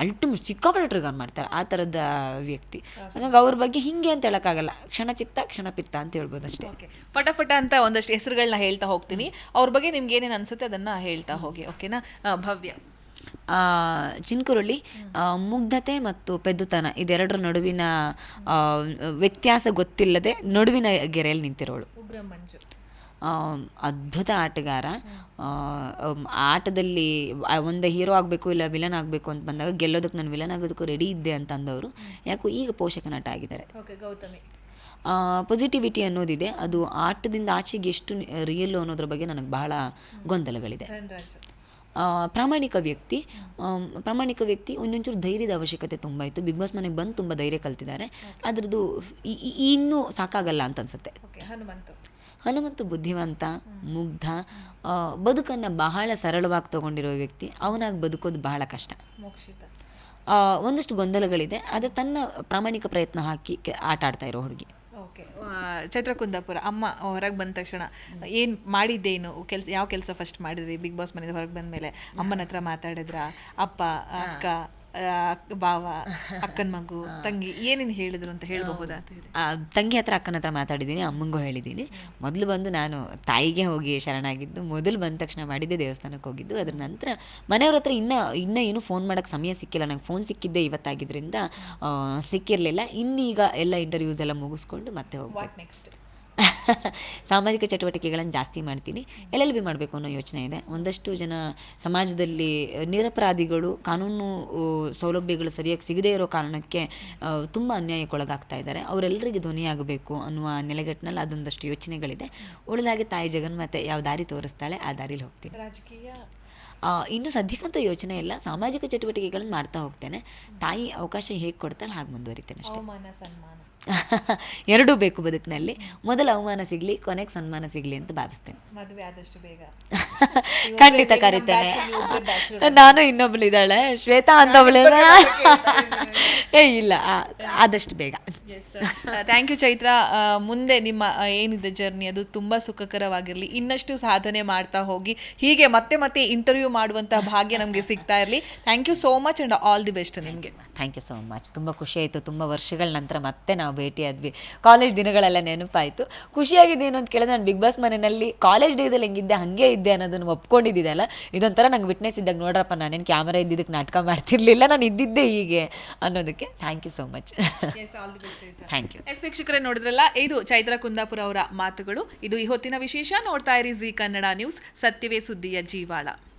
ಅಲ್ಟಿಮೇಟ್ ಸಿಕ್ಕಾಪಟ್ಟೆ ಟ್ರಿಗರ್ ಮಾಡ್ತಾರೆ, ಆ ಥರದ ವ್ಯಕ್ತಿ. ಹಾಗಾಗಿ ಅವ್ರ ಬಗ್ಗೆ ಹಿಂಗೆ ಅಂತ ಹೇಳೋಕ್ಕಾಗಲ್ಲ, ಕ್ಷಣಚಿತ್ತ ಕ್ಷಣಪಿತ್ತ ಅಂತ ಹೇಳ್ಬೋದು ಅಷ್ಟೇ. ಫಟಾಫಟ ಅಂತ ಒಂದಷ್ಟು ಹೆಸರುಗಳನ್ನ ಹೇಳ್ತಾ ಹೋಗ್ತೀನಿ, ಅವ್ರ ಬಗ್ಗೆ ನಿಮ್ಗೆ ಏನೇನು ಅನ್ಸುತ್ತೆ ಅದನ್ನು ಹೇಳ್ತಾ ಹೋಗಿ, ಓಕೆನಾ? ಭವ್ಯ. ಚಿನ್ಕುರುಳಿ, ಮುಗ್ಧತೆ ಮತ್ತು ಪೆದ್ದುತನ ಇದೆರಡರ ನಡುವಿನ ವ್ಯತ್ಯಾಸ ಗೊತ್ತಿಲ್ಲದೆ ನಡುವಿನ ಗೆರೆಯಲ್ಲಿ ನಿಂತಿರೋಳು. ಉಗ್ರ ಮಂಜು. ಅದ್ಭುತ ಆಟಗಾರ. ಆಟದಲ್ಲಿ ಒಂದು ಹೀರೋ ಆಗಬೇಕು ಇಲ್ಲ ವಿಲನ್ ಆಗಬೇಕು ಅಂತ ಬಂದಾಗ ಗೆಲ್ಲೋದಕ್ಕೆ ನಾನು ವಿಲನ್ ಆಗೋದಕ್ಕೂ ರೆಡಿ ಇದ್ದೆ ಅಂತ ಅಂದವರು ಯಾಕೋ ಈಗ ಪೋಷಕ ನಟ ಆಗಿದ್ದಾರೆ. ಗೌತಮಿ. ಪಾಸಿಟಿವಿಟಿ ಅನ್ನೋದಿದೆ, ಅದು ಆಟದಿಂದ ಆಚೆಗೆ ಎಷ್ಟು ರಿಯಲ್ಲು ಅನ್ನೋದ್ರ ಬಗ್ಗೆ ನನಗೆ ಬಹಳ ಗೊಂದಲಗಳಿದೆ. ಪ್ರಾಮಾಣಿಕ ವ್ಯಕ್ತಿ ಒಂದೊಂಚೂರು ಧೈರ್ಯದ ಅವಶ್ಯಕತೆ ತುಂಬ ಇತ್ತು. ಬಿಗ್ ಬಾಸ್ ಮನೆಗೆ ಬಂದು ತುಂಬ ಧೈರ್ಯ ಕಲ್ತಿದ್ದಾರೆ. ಅದರದ್ದು ಇನ್ನೂ ಸಾಕಾಗಲ್ಲ ಅಂತ ಅನ್ಸುತ್ತೆ. ಹನುಮಂತು ಬುದ್ಧಿವಂತ, ಮುಗ್ಧ, ಬದುಕನ್ನು ಬಹಳ ಸರಳವಾಗಿ ತೊಗೊಂಡಿರೋ ವ್ಯಕ್ತಿ. ಅವನಾಗಿ ಬದುಕೋದು ಬಹಳ ಕಷ್ಟ. ಒಂದಷ್ಟು ಗೊಂದಲಗಳಿದೆ, ಆದರೆ ತನ್ನ ಪ್ರಾಮಾಣಿಕ ಪ್ರಯತ್ನ ಹಾಕಿ ಆಟ ಆಡ್ತಾ ಇರೋ ಹುಡುಗಿ. ಓಕೆ. ಚೈತ್ರ ಕುಂದಾಪುರ. ಅಮ್ಮ ಹೊರಗೆ ಬಂದ ತಕ್ಷಣ ಏನು ಮಾಡಿದ್ದೇನು ಯಾವ ಕೆಲಸ ಫಸ್ಟ್ ಮಾಡಿದ್ರಿ ಬಿಗ್ ಬಾಸ್ ಮನೆಯಿಂದ ಹೊರಗೆ ಬಂದ ಮೇಲೆ? ಅಮ್ಮನ ಹತ್ರ ಮಾತಾಡಿದ್ರ? ಅಪ್ಪ, ಅಕ್ಕ, ಬಾವ, ಅಕ್ಕನ ಮಗು, ತಂಗಿ ಏನೇನು ಹೇಳಿದ್ರು ಅಂತ ಹೇಳಬಹುದಾ ಅಂತ ಹೇಳಿ? ತಂಗಿ ಹತ್ರ, ಅಕ್ಕನ ಹತ್ರ ಮಾತಾಡಿದ್ದೀನಿ, ಅಮ್ಮಂಗೂ ಹೇಳಿದ್ದೀನಿ. ಮೊದಲು ಬಂದು ನಾನು ತಾಯಿಗೆ ಹೋಗಿ ಶರಣಾಗಿದ್ದು. ಮೊದಲು ಬಂದ ತಕ್ಷಣ ಮಾಡಿದ್ದೆ ದೇವಸ್ಥಾನಕ್ಕೆ ಹೋಗಿದ್ದು. ಅದ್ರ ನಂತರ ಮನೆಯವ್ರ ಹತ್ರ ಇನ್ನೂ ಏನು ಫೋನ್ ಮಾಡೋಕ್ಕೆ ಸಮಯ ಸಿಕ್ಕಿಲ್ಲ. ನಂಗೆ ಫೋನ್ ಸಿಕ್ಕಿದ್ದೆ ಇವತ್ತಾಗಿದ್ದರಿಂದ ಸಿಕ್ಕಿರಲಿಲ್ಲ. ಇನ್ನೀಗ ಎಲ್ಲ ಇಂಟರ್ವ್ಯೂಸ್ ಎಲ್ಲ ಮುಗಿಸ್ಕೊಂಡು ಮತ್ತೆ ಹೋಗ್ಬೇಕು. ನೆಕ್ಸ್ಟ್ ಸಾಮಾಜಿಕ ಚಟುವಟಿಕೆಗಳನ್ನು ಜಾಸ್ತಿ ಮಾಡ್ತೀನಿ. LLB ಮಾಡಬೇಕು ಅನ್ನೋ ಯೋಚನೆ ಇದೆ. ಒಂದಷ್ಟು ಜನ ಸಮಾಜದಲ್ಲಿ ನಿರಪರಾಧಿಗಳು ಕಾನೂನು ಸೌಲಭ್ಯಗಳು ಸರಿಯಾಗಿ ಸಿಗದೇ ಇರೋ ಕಾರಣಕ್ಕೆ ತುಂಬ ಅನ್ಯಾಯಕ್ಕೊಳಗಾಗ್ತಾ ಇದ್ದಾರೆ. ಅವರೆಲ್ಲರಿಗೆ ಧ್ವನಿಯಾಗಬೇಕು ಅನ್ನುವ ನೆಲೆಗಟ್ಟಿನಲ್ಲಿ ಅದೊಂದಷ್ಟು ಯೋಚನೆಗಳಿದೆ. ಉಳಿದಾಗೆ ತಾಯಿ ಜಗನ್ಮಾತೆ ಯಾವ ದಾರಿ ತೋರಿಸ್ತಾಳೆ ಆ ದಾರಿಲಿ ಹೋಗ್ತೀನಿ. ರಾಜಕೀಯ ಇನ್ನು ಸದ್ಯಕ್ಕಂತ ಯೋಚನೆ ಇಲ್ಲ. ಸಾಮಾಜಿಕ ಚಟುವಟಿಕೆಗಳನ್ನು ಮಾಡ್ತಾ ಹೋಗ್ತೇನೆ. ತಾಯಿ ಅವಕಾಶ ಹೇಗೆ ಕೊಡ್ತಾಳೆ ಹಾಗೆ ಮುಂದುವರಿತೇನೆ ಅಷ್ಟೇ. ಅವಮಾನ, ಸನ್ಮಾನ ಎರಡೂ ಬೇಕು ಬದುಕಿನಲ್ಲಿ. ಮೊದಲು ಅವಮಾನ ಸಿಗಲಿ, ಕೊನೆಗೆ ಸನ್ಮಾನ ಸಿಗಲಿ ಅಂತ ಭಾವಿಸ್ತೇನೆ. ಮದುವೆ ಆದಷ್ಟು ಬೇಗ ಖಂಡಿತ ಕರಿತೇನೆ. ನಾನು ಇನ್ನೊಬ್ಳಿದ್ದಾಳೆ ಶ್ವೇತಾ ಅಂತ ಇಲ್ಲ, ಆದಷ್ಟು ಬೇಗ. Thank you Chaitra. ಮುಂದೆ ನಿಮ್ಮ ಏನಿದೆ ಜರ್ನಿ ಅದು ತುಂಬ ಸುಖಕರವಾಗಿರಲಿ, ಇನ್ನಷ್ಟು ಸಾಧನೆ ಮಾಡ್ತಾ ಹೋಗಿ, ಹೀಗೆ ಮತ್ತೆ ಮತ್ತೆ ಇಂಟರ್ವ್ಯೂ ಮಾಡುವಂಥ ಭಾಗ್ಯ ನಮಗೆ ಸಿಗ್ತಾ ಇರಲಿ. Thank you so much and all the best ನಿಮಗೆ. Thank you so much. ತುಂಬ ಖುಷಿ ಆಯಿತು. ತುಂಬ ವರ್ಷಗಳ ನಂತರ ಮತ್ತೆ ನಾವು ಭೇಟಿಯಾದ್ವಿ. ಕಾಲೇಜ್ ದಿನಗಳೆಲ್ಲ ನೆನಪಾಯಿತು. ಖುಷಿಯಾಗಿದ್ದೇನು ಅಂತ ಕೇಳಿದ್ರೆ, ನಾನು ಬಿಗ್ ಬಾಸ್ ಮನೆಯಲ್ಲಿ ಕಾಲೇಜ್ ಡೇಸಲ್ಲಿ ಹೆಂಗಿದ್ದೆ ಹಾಗೆ ಇದ್ದೆ ಅನ್ನೋದು ಅದನ್ನು ಒಪ್ಕೊಂಡಿದ್ದಿದ್ದಲ್ಲ ಇದೊಂಥರ ನಂಗೆ ವಿಟ್ನೆಸ್ ಇದ್ದಾಗ ನೋಡ್ರಪ್ಪ ನಾನೇನು ಕ್ಯಾಮರಾ ಇದ್ದಿದ್ದಕ್ಕೆ ನಾಟಕ ಮಾಡ್ತಿರ್ಲಿಲ್ಲ, ನಾನು ಇದ್ದಿದ್ದೆ ಹೀಗೆ ಅನ್ನೋದಕ್ಕೆ thank you so much. Thank you. ವೀಕ್ಷಕರೇ ನೋಡಿದ್ರಲ್ಲ, ಇದು ಚೈತ್ರ ಕುಂದಾಪುರ ಅವರ ಮಾತುಗಳು. ಇದು ಈ ಹೊತ್ತಿನ ವಿಶೇಷ. ನೋಡ್ತಾ ಇರಿ ಜಿ ಕನ್ನಡ ನ್ಯೂಸ್, ಸತ್ಯವೇ ಸುದ್ದಿಯ ಜೀವಾಳ.